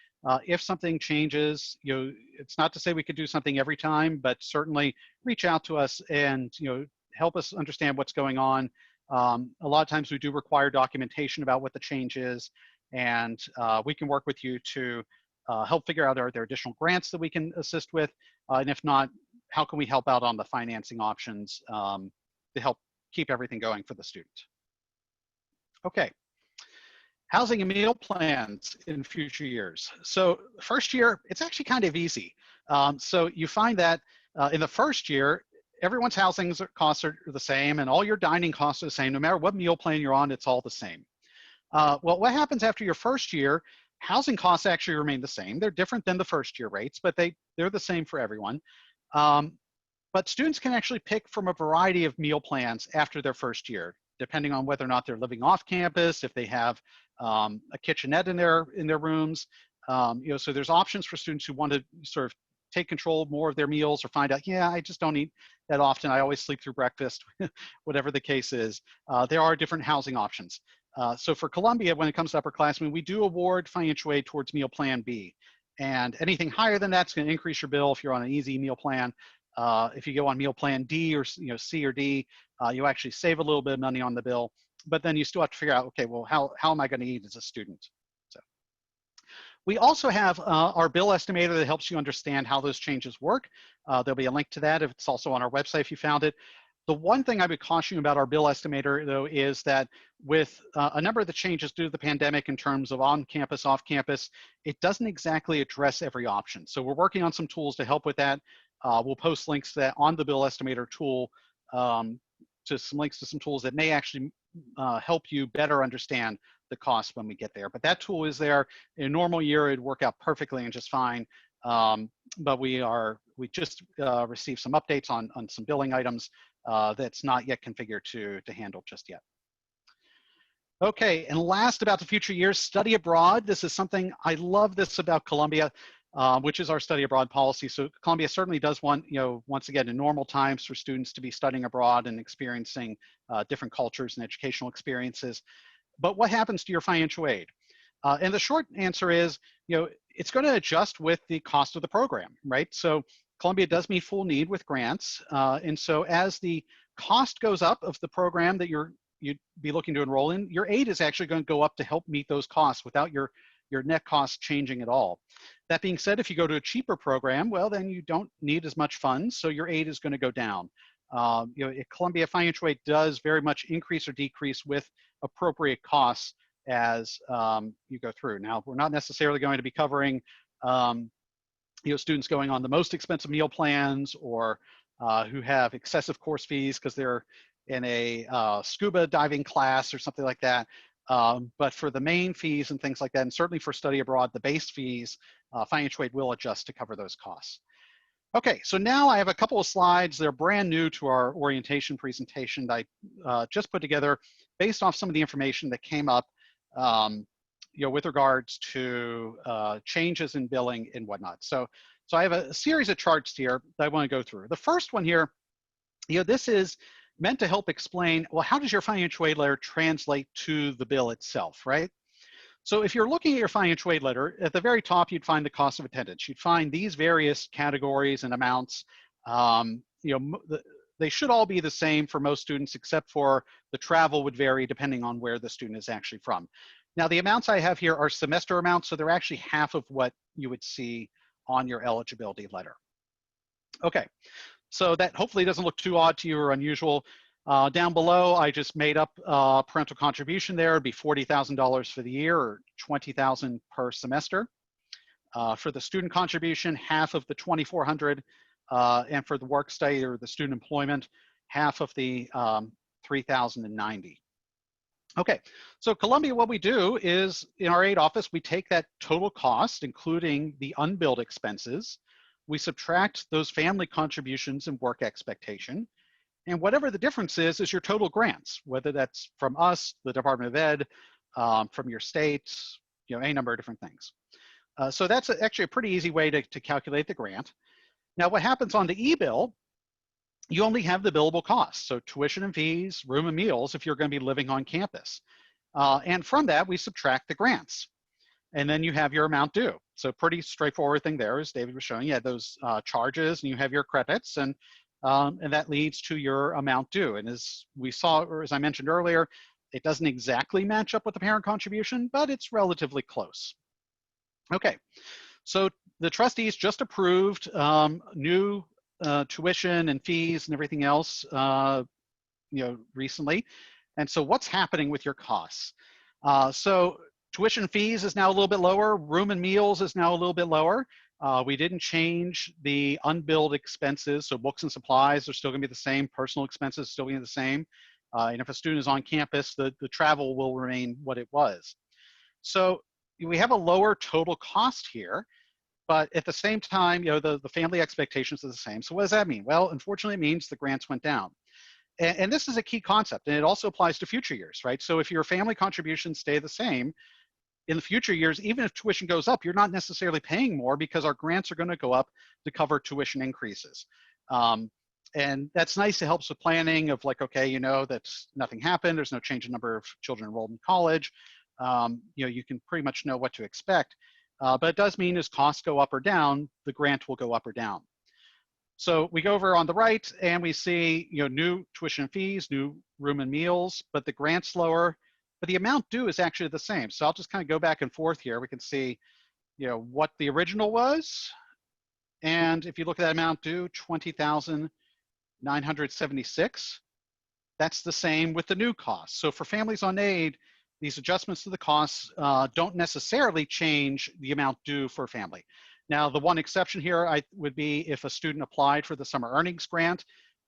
If something changes, it's not to say we could do something every time, but certainly reach out to us and help us understand what's going on. A lot of times we do require documentation about what the change is, and we can work with you to help figure out are there additional grants that we can assist with, and if not, how can we help out on the financing options to help keep everything going for the student. Okay, housing and meal plans in future years. So first year, it's actually kind of easy. So you find that in the first year, everyone's housing costs are the same and all your dining costs are the same. No matter what meal plan you're on, it's all the same. Well, what happens after your first year, Housing costs actually remain the same. They're different than the first year rates, but they're the same for everyone. But students can actually pick from a variety of meal plans after their first year, depending on whether or not they're living off campus, if they have a kitchenette in their rooms. So there's options for students who want to sort of take control more of their meals or find out, yeah, I just don't eat that often. I always sleep through breakfast, whatever the case is. There are different housing options. So for Columbia, when it comes to upperclassmen, we do award financial aid towards meal plan B. And anything higher than that's going to increase your bill if you're on an easy meal plan. If you go on meal plan D or C or D, you actually save a little bit of money on the bill, but then you still have to figure out, okay, well, how am I going to eat as a student? So we also have our bill estimator that helps you understand how those changes work. There'll be a link to that. If it's also on our website if you found it. The one thing I would caution you about our bill estimator, though, is that with a number of the changes due to the pandemic in terms of on-campus, off-campus, it doesn't exactly address every option. So we're working on some tools to help with that. We'll post links to that on the bill estimator tool, to some links to some tools that may actually help you better understand the cost when we get there. But that tool is there. In a normal year, it'd work out perfectly and just fine. But we just received some updates on some billing items that's not yet configured to handle just yet. Okay, and last about the future years, study abroad. This is something, I love this about Columbia, which is our study abroad policy. So Columbia certainly does want, once again, in normal times for students to be studying abroad and experiencing different cultures and educational experiences. But what happens to your financial aid? And the short answer is, it's going to adjust with the cost of the program, right? So Columbia does meet full need with grants. And so as the cost goes up of the program that you'd be looking to enroll in, your aid is actually going to go up to help meet those costs without your net cost changing at all. That being said, if you go to a cheaper program, well, then you don't need as much funds, so your aid is going to go down. Columbia financial aid does very much increase or decrease with appropriate costs as you go through. Now, we're not necessarily going to be covering students going on the most expensive meal plans or who have excessive course fees because they're in a scuba diving class or something like that. But for the main fees and things like that, and certainly for study abroad, the base fees, financial aid will adjust to cover those costs. Okay, so now I have a couple of slides. They're brand new to our orientation presentation that I just put together based off some of the information that came up with regards to changes in billing and whatnot. So I have a series of charts here that I want to go through. The first one here, this is meant to help explain, well, how does your financial aid letter translate to the bill itself, right? So if you're looking at your financial aid letter, at the very top, you'd find the cost of attendance. You'd find these various categories and amounts. They should all be the same for most students, except for the travel would vary depending on where the student is actually from. Now, the amounts I have here are semester amounts, so they're actually half of what you would see on your eligibility letter. Okay, so that hopefully doesn't look too odd to you or unusual. Down below, I just made up parental contribution there. It'd be $40,000 for the year or $20,000 per semester. For the student contribution, half of the $2,400, and for the work study or the student employment, half of the $3,090. Okay, so Columbia, what we do is in our aid office, we take that total cost, including the unbilled expenses. We subtract those family contributions and work expectation. And whatever the difference is your total grants, whether that's from us, the Department of Ed, from your state, any number of different things. So that's actually a pretty easy way to calculate the grant. Now, what happens on the e-bill, you only have the billable costs, so tuition and fees, room and meals if you're going to be living on campus. And from that, we subtract the grants. And then you have your amount due. So pretty straightforward thing there, as David was showing. You had those charges and you have your credits, and that leads to your amount due. And as we saw, or as I mentioned earlier, it doesn't exactly match up with the parent contribution, but it's relatively close. Okay, so the trustees just approved new tuition and fees and everything else, recently. And so what's happening with your costs? So tuition fees is now a little bit lower. Room and meals is now a little bit lower. We didn't change the unbilled expenses. So books and supplies are still gonna be the same. Personal expenses still gonna be the same. And if a student is on campus, the travel will remain what it was. So we have a lower total cost here, but at the same time, the family expectations are the same. So what does that mean? Well, unfortunately, it means the grants went down. And this is a key concept, and it also applies to future years, right? So if your family contributions stay the same, in the future years, even if tuition goes up, you're not necessarily paying more because our grants are going to go up to cover tuition increases. And that's nice. It helps with planning of like, okay, that's nothing happened. There's no change in number of children enrolled in college. You can pretty much know what to expect. But it does mean as costs go up or down, the grant will go up or down. So we go over on the right and we see, new tuition fees, new room and meals, but the grant's lower, but the amount due is actually the same. So I'll just kind of go back and forth here. We can see, what the original was. And if you look at that amount due, $20,976, that's the same with the new cost. So for families on aid, these adjustments to the costs don't necessarily change the amount due for a family. Now, the one exception here would be if a student applied for the summer earnings grant,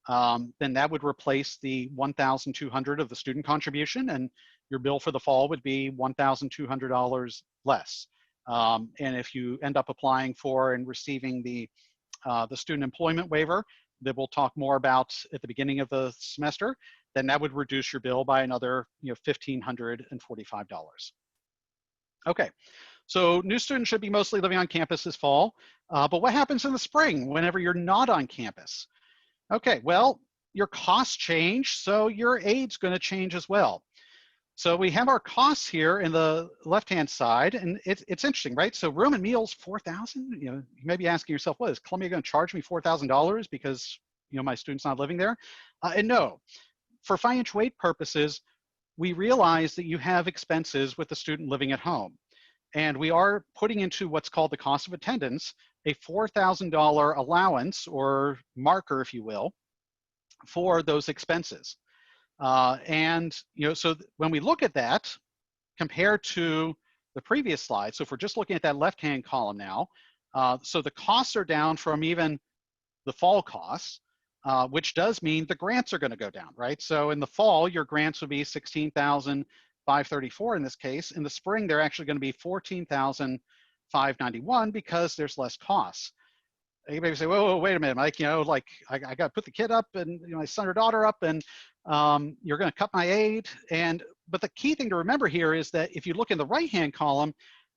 then that would replace the $1,200 of the student contribution, and your bill for the fall would be $1,200 less. And if you end up applying for and receiving the student employment waiver that we'll talk more about at the beginning of the semester, then that would reduce your bill by another $1,545. Okay, so new students should be mostly living on campus this fall, but what happens in the spring whenever you're not on campus? Okay, well, your costs change, so your aid's going to change as well. So we have our costs here in the left-hand side, and it's interesting, right? So room and meals, $4,000. You may be asking yourself, what is Columbia going to charge me $4,000 because my student's not living there? And no, for financial aid purposes, we realize that you have expenses with the student living at home, and we are putting into what's called the cost of attendance a $4,000 allowance or marker, if you will, for those expenses. So when we look at that compared to the previous slide, so if we're just looking at that left-hand column now, so the costs are down from even the fall costs, which does mean the grants are going to go down, right? So in the fall, your grants will be $16,534 in this case. In the spring, they're actually going to be $14,591 because there's less costs. You maybe say, whoa, wait a minute, Mike, I got to put the kid up and my son or daughter up, and you're going to cut my aid. But the key thing to remember here is that if you look in the right-hand column,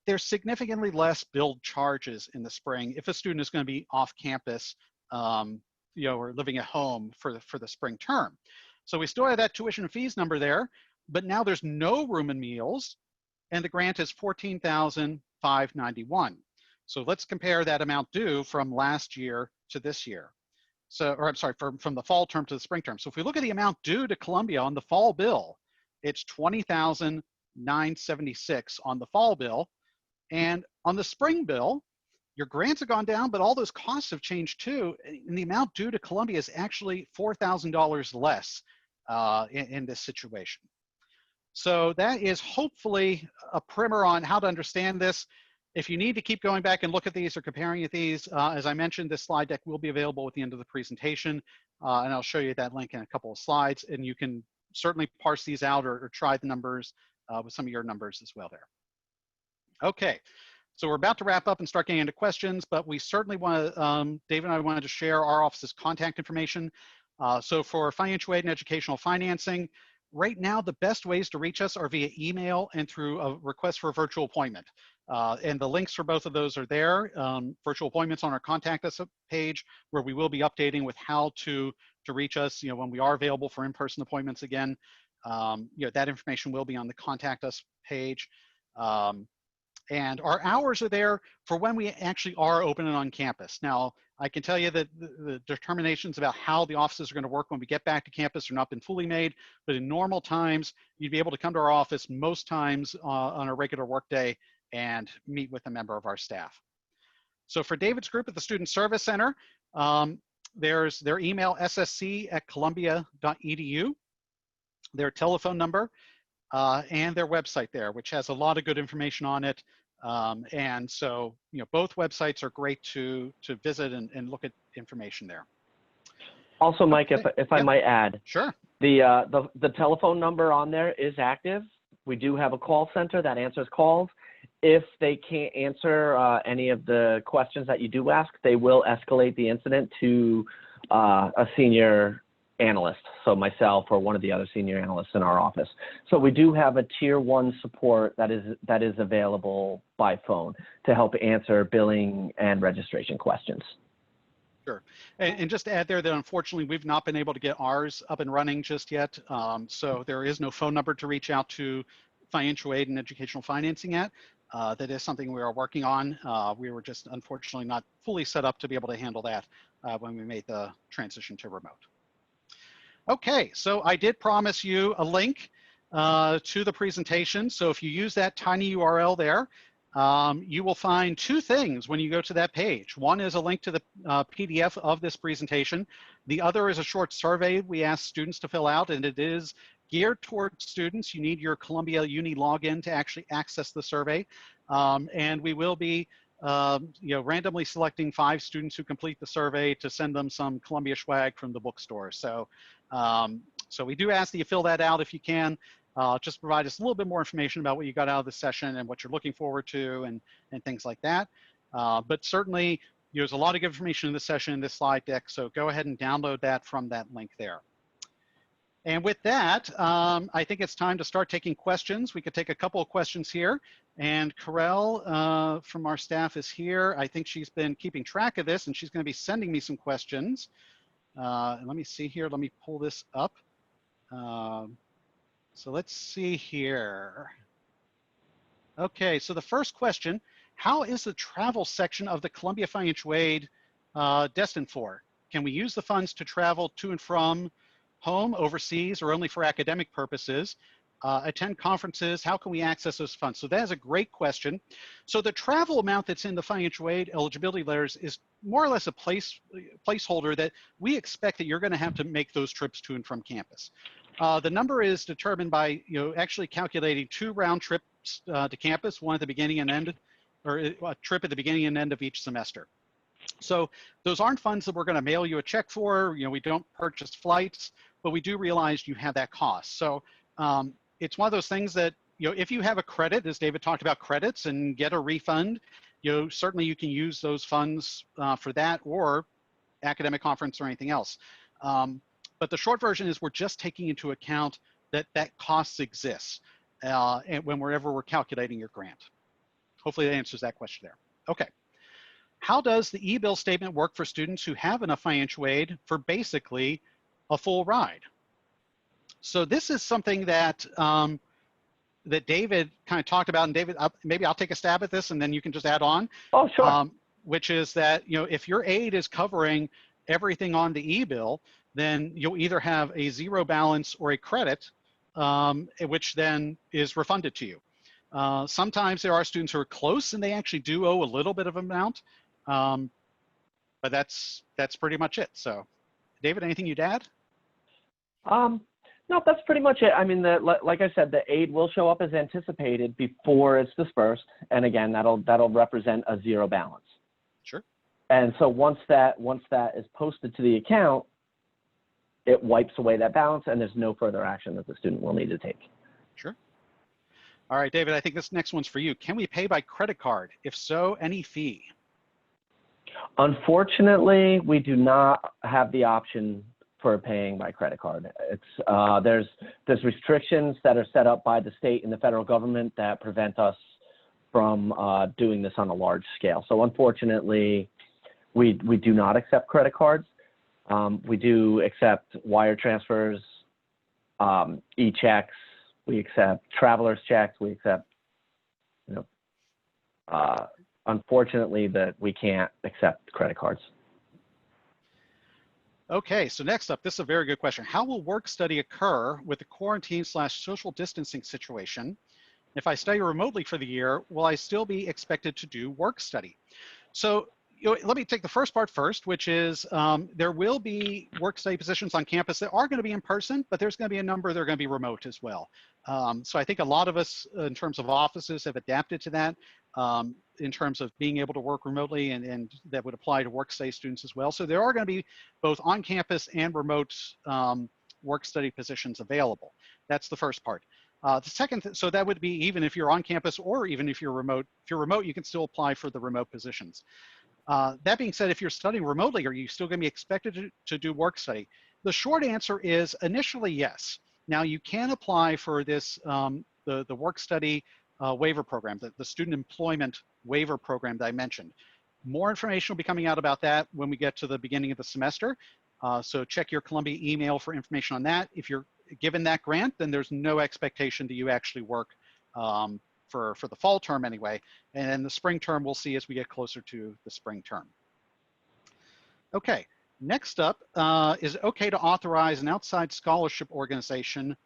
there's significantly less billed charges in the spring if a student is going to be off campus, or living at home for the spring term. So we still have that tuition and fees number there, but now there's no room and meals, and the grant is $14,591. So let's compare that amount due from last year to this year. So, or I'm sorry, from the fall term to the spring term. So if we look at the amount due to Columbia on the fall bill, it's $20,976 on the fall bill. And on the spring bill, your grants have gone down, but all those costs have changed too. And the amount due to Columbia is actually $4,000 less in this situation. So that is hopefully a primer on how to understand this. If you need to keep going back and look at these or comparing these, as I mentioned, this slide deck will be available at the end of the presentation, and I'll show you that link in a couple of slides, and you can certainly parse these out or try the numbers with some of your numbers as well there. Okay, so we're about to wrap up and start getting into questions, but we certainly want to, Dave and I wanted to share our office's contact information. So for financial aid and educational financing, right now, the best ways to reach us are via email and through a request for a virtual appointment. And the links for both of those are there. Virtual appointments on our contact us page, where we will be updating with how to reach us, when we are available for in-person appointments again. That information will be on the contact us page. And our hours are there for when we actually are open and on campus. Now, I can tell you that the determinations about how the offices are going to work when we get back to campus are not been fully made, but in normal times, you'd be able to come to our office most times on a regular workday and meet with a member of our staff. So for David's group at the Student Service Center, there's their email, ssc@columbia.edu, their telephone number, and their website there, which has a lot of good information on it. And so, both websites are great to visit and look at information there. Also, Mike, if I might add, sure. The telephone number on there is active. We do have a call center that answers calls. if they can't answer any of the questions that you do ask, they will escalate the incident to a senior analyst, so myself or one of the other senior analysts in our office. So we do have a tier 1 support that is available by phone to help answer billing and registration questions. Sure. And just to add there that unfortunately we've not been able to get ours up and running just yet. So there is no phone number to reach out to financial aid and educational financing at. That is something we are working on. We were just unfortunately not fully set up to be able to handle that when we made the transition to remote. Okay, so I did promise you a link to the presentation. So if you use that tiny URL there, you will find 2 things when you go to that page. One is a link to the PDF of this presentation. The other is a short survey we ask students to fill out, and it is geared towards students. You need your Columbia Uni login to actually access the survey. And we will be randomly selecting 5 students who complete the survey to send them some Columbia swag from the bookstore. So, so we do ask that you fill that out if you can. Just provide us a little bit more information about what you got out of the session and what you're looking forward to and things like that. But certainly there's a lot of information in the session in this slide deck, so go ahead and download that from that link there. And with that, I think it's time to start taking questions. We could take a couple of questions here. And Carell from our staff is here. I think she's been keeping track of this and she's going to be sending me some questions. Let me see here. Let me pull this up. So let's see here. Okay, so the first question, how is the travel section of the Columbia Financial Aid destined for? Can we use the funds to travel to and from home, overseas, or only for academic purposes? Attend conferences, how can we access those funds? So that is a great question. So the travel amount that's in the financial aid eligibility letters is more or less a placeholder that we expect that you're gonna have to make those trips to and from campus. The number is determined by actually calculating 2 round trips to campus, one at the beginning and end, or a trip at the beginning and end of each semester. So those aren't funds that we're going to mail you a check for. We don't purchase flights, but we do realize you have that cost. So it's one of those things that if you have a credit, as David talked about credits, and get a refund, certainly you can use those funds for that or academic conference or anything else. But the short version is we're just taking into account that that cost exists and whenever we're calculating your grant. Hopefully that answers that question there. Okay. How does the e-bill statement work for students who have enough financial aid for basically a full ride? So this is something that that David kind of talked about, and David, maybe I'll take a stab at this and then you can just add on. Oh, sure. Which is that, if your aid is covering everything on the e-bill, then you'll either have a 0 balance or a credit, which then is refunded to you. Sometimes there are students who are close and they actually do owe a little bit of amount, but that's pretty much it. So, David, anything you'd add? No, that's pretty much it. I mean, like I said, the aid will show up as anticipated before it's dispersed, and again, that'll represent a 0 balance. Sure. And so once that is posted to the account, it wipes away that balance, and there's no further action that the student will need to take. Sure. All right, David, I think this next one's for you. Can we pay by credit card? If so, any fee? Unfortunately, we do not have the option for paying by credit card. It's there's restrictions that are set up by the state and the federal government that prevent us from doing this on a large scale. So unfortunately, we do not accept credit cards. We do accept wire transfers, e-checks. We accept traveler's checks. We accept, unfortunately, that we can't accept credit cards. Okay, so next up, this is a very good question. How will work study occur with the quarantine/social distancing situation? If I study remotely for the year, will I still be expected to do work study? So let me take the first part first, which is there will be work study positions on campus that are going to be in person, but there's going to be a number that are going to be remote as well. So I think a lot of us in terms of offices have adapted to that in terms of being able to work remotely, and that would apply to work study students as well. So there are going to be both on campus and remote work study positions available. That's the first part. The second, so that would be even if you're on campus or even if you're remote. If you're remote, you can still apply for the remote positions. That being said, if you're studying remotely, are you still going to be expected to do work study? The short answer is initially yes. Now you can apply for this, the work study waiver program, the student employment waiver program that I mentioned. More information will be coming out about that when we get to the beginning of the semester. So check your Columbia email for information on that. If you're given that grant, then there's no expectation that you actually work for the fall term anyway. And then the spring term we'll see as we get closer to the spring term. Okay, next up, is it okay to authorize an outside scholarship organization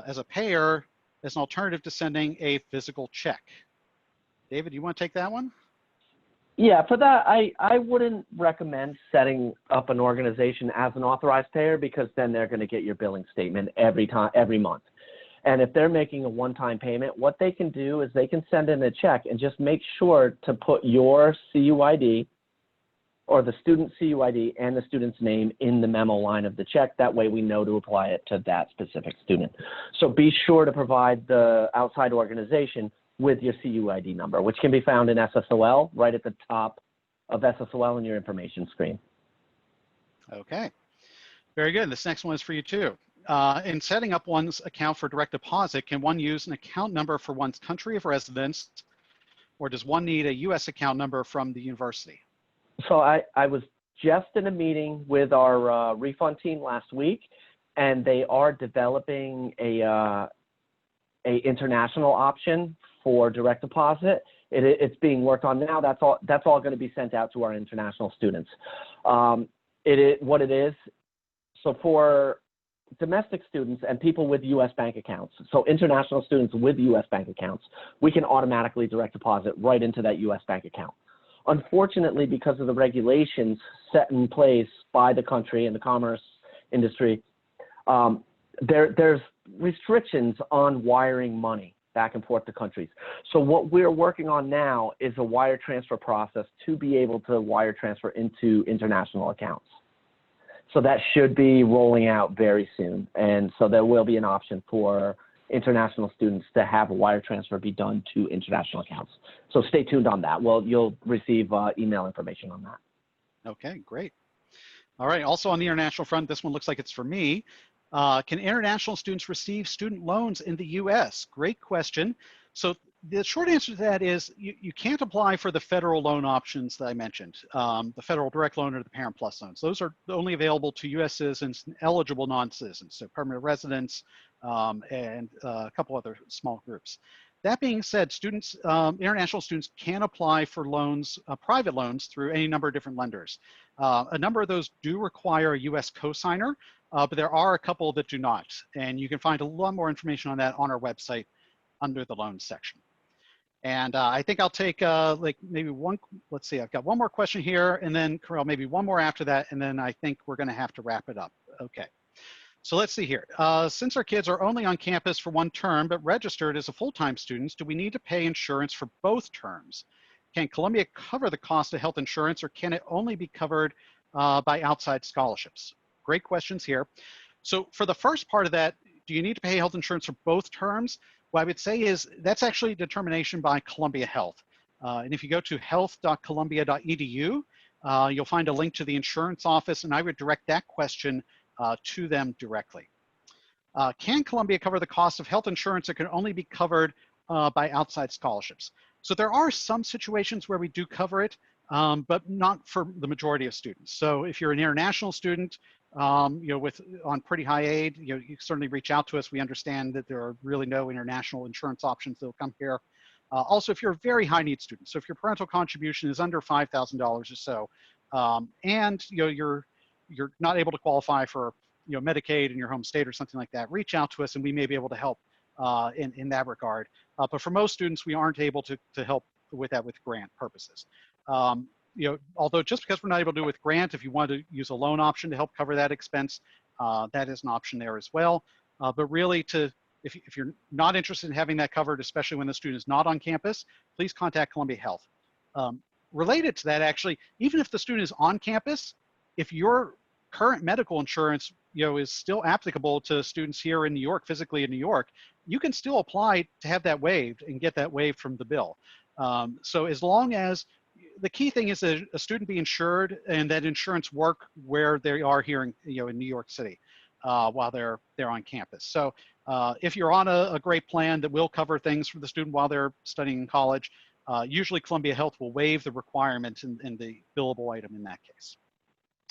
as a payer as an alternative to sending a physical check? David, you want to take that one? Yeah, for that, I wouldn't recommend setting up an organization as an authorized payer, because then they're going to get your billing statement every month. And if they're making a one-time payment, what they can do is they can send in a check and just make sure to put your CUID or the student's CUID and the student's name in the memo line of the check. That way we know to apply it to that specific student. So be sure to provide the outside organization with your CUID number, which can be found in SSOL right at the top of SSOL in your information screen. Okay, very good. This next one is for you too. In setting up one's account for direct deposit, can one use an account number for one's country of residence, or does one need a US account number from the university? So I was just in a meeting with our refund team last week, and they are developing a international option for direct deposit. It's being worked on now. That's all going to be sent out to our international students. What it is, so for domestic students and people with U.S. bank accounts, so international students with U.S. bank accounts, we can automatically direct deposit right into that U.S. bank account. Unfortunately, because of the regulations set in place by the country and the commerce industry, there's restrictions on wiring money back and forth to countries. So what we're working on now is a wire transfer process to be able to wire transfer into international accounts. So that should be rolling out very soon. And so there will be an option for international students to have a wire transfer be done to international accounts. So stay tuned on that. Well, you'll receive email information on that. Okay, great. All right, also on the international front, this one looks like it's for me. Can international students receive student loans in the US? Great question. So the short answer to that is you can't apply for the federal loan options that I mentioned, the federal direct loan or the Parent Plus loans. Those are only available to US citizens and eligible non-citizens, so permanent residents and a couple other small groups. That being said, students, international students can apply for loans, private loans, through any number of different lenders. A number of those do require a US cosigner, but there are a couple that do not. And you can find a lot more information on that on our website under the loans section. And I think I'll take like maybe one, let's see, I've got one more question here, and then Carell, maybe one more after that, and then I think we're gonna have to wrap it up. Okay, so let's see here. Since our kids are only on campus for one term, but registered as a full-time students, do we need to pay insurance for both terms? Can Columbia cover the cost of health insurance, or can it only be covered by outside scholarships? Great questions here. So for the first part of that, do you need to pay health insurance for both terms? What I would say is that's actually a determination by Columbia Health. And if you go to health.columbia.edu, you'll find a link to the insurance office, and I would direct that question to them directly. Can Columbia cover the cost of health insurance that can only be covered by outside scholarships? So there are some situations where we do cover it, but not for the majority of students. So if you're an international student, you know, on pretty high aid, you know, you certainly reach out to us. We understand that there are really no international insurance options that will come here. Also, if you're a very high need student, so if your parental contribution is under $5,000 or so, and you know, you're not able to qualify for, you know, Medicaid in your home state or something like that, reach out to us and we may be able to help in that regard. But for most students, we aren't able to help with that with grant purposes. You know, although just because we're not able to do it with grant, if you want to use a loan option to help cover that expense, that is an option there as well. But really, if you're not interested in having that covered, especially when the student is not on campus, please contact Columbia Health. Related to that, actually, even if the student is on campus, if your current medical insurance is still applicable to students here in New York, physically in New York, you can still apply to have that waived and get that waived from the bill. So as long as the key thing is that a student be insured and that insurance work where they are here in, in New York City while they're on campus. So if you're on a great plan that will cover things for the student while they're studying in college, usually Columbia Health will waive the requirement in the billable item in that case.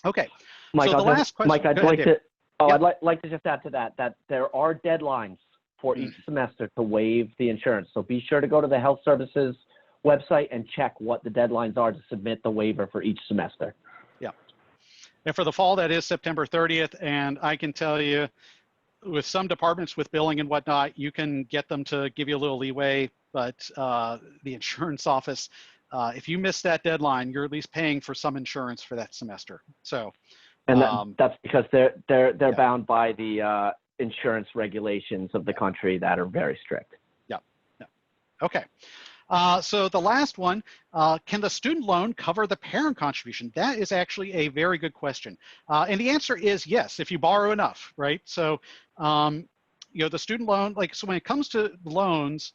Okay. Mike, so the last question. Mike, I'd ahead, like David. to. Oh, Yep. I'd like to just add to that there are deadlines for each semester to waive the insurance. So be sure to go to the Health Services website and check what the deadlines are to submit the waiver for each semester. Yeah. And for the fall, that is September 30th. And I can tell you, with some departments with billing and whatnot, you can get them to give you a little leeway, but the insurance office, if you miss that deadline, you're at least paying for some insurance for that semester. So, and that's because they're yeah. bound by the insurance regulations of the country that are very strict. Yeah. Yeah. Okay. So the last one, can the student loan cover the parent contribution? That is actually a very good question. And the answer is yes, if you borrow enough, right? So, the student loan, so when it comes to loans,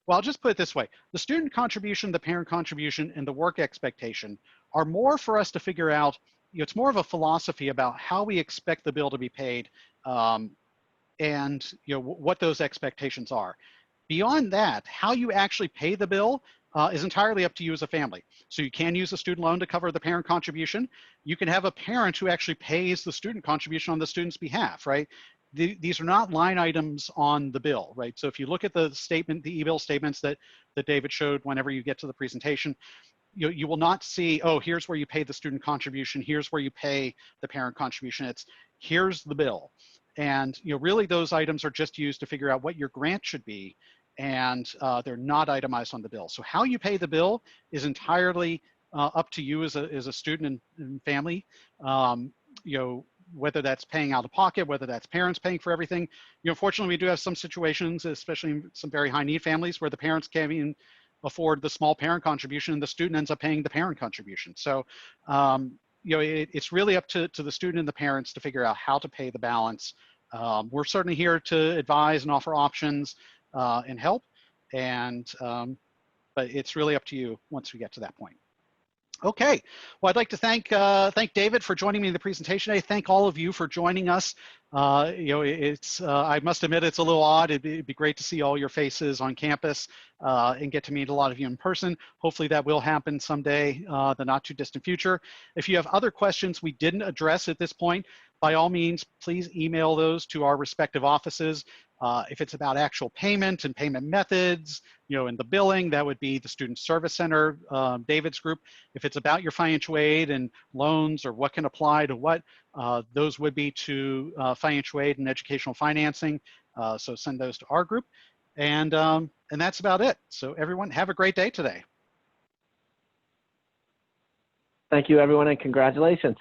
well, I'll just put it this way. The student contribution, the parent contribution, and the work expectation are more for us to figure out, it's more of a philosophy about how we expect the bill to be paid and, what those expectations are. Beyond that, how you actually pay the bill is entirely up to you as a family. So you can use a student loan to cover the parent contribution. You can have a parent who actually pays the student contribution on the student's behalf, right? These are not line items on the bill, right? So if you look at the statement, the e-bill statements that David showed whenever you get to the presentation, you will not see, oh, here's where you pay the student contribution, here's where you pay the parent contribution. It's here's the bill. And really those items are just used to figure out what your grant should be, and they're not itemized on the bill. So how you pay the bill is entirely up to you as a student and family. Whether that's paying out of pocket, whether that's parents paying for everything. Fortunately, we do have some situations, especially in some very high need families, where the parents can't even afford the small parent contribution and the student ends up paying the parent contribution. So, it's really up to the student and the parents to figure out how to pay the balance. We're certainly here to advise and offer options and help, but it's really up to you once we get to that point. Okay, well, I'd like to thank David for joining me in the presentation today. Thank all of you for joining us. I must admit it's a little odd. It'd be great to see all your faces on campus and get to meet a lot of you in person. Hopefully that will happen someday, the not too distant future. If you have other questions we didn't address at this point, by all means, please email those to our respective offices. If it's about actual payment and payment methods, in the billing, that would be the Student Service Center, David's group. If it's about your financial aid and loans or what can apply to what, those would be to financial aid and educational financing. So send those to our group. And that's about it. So everyone, have a great day today. Thank you, everyone, and congratulations.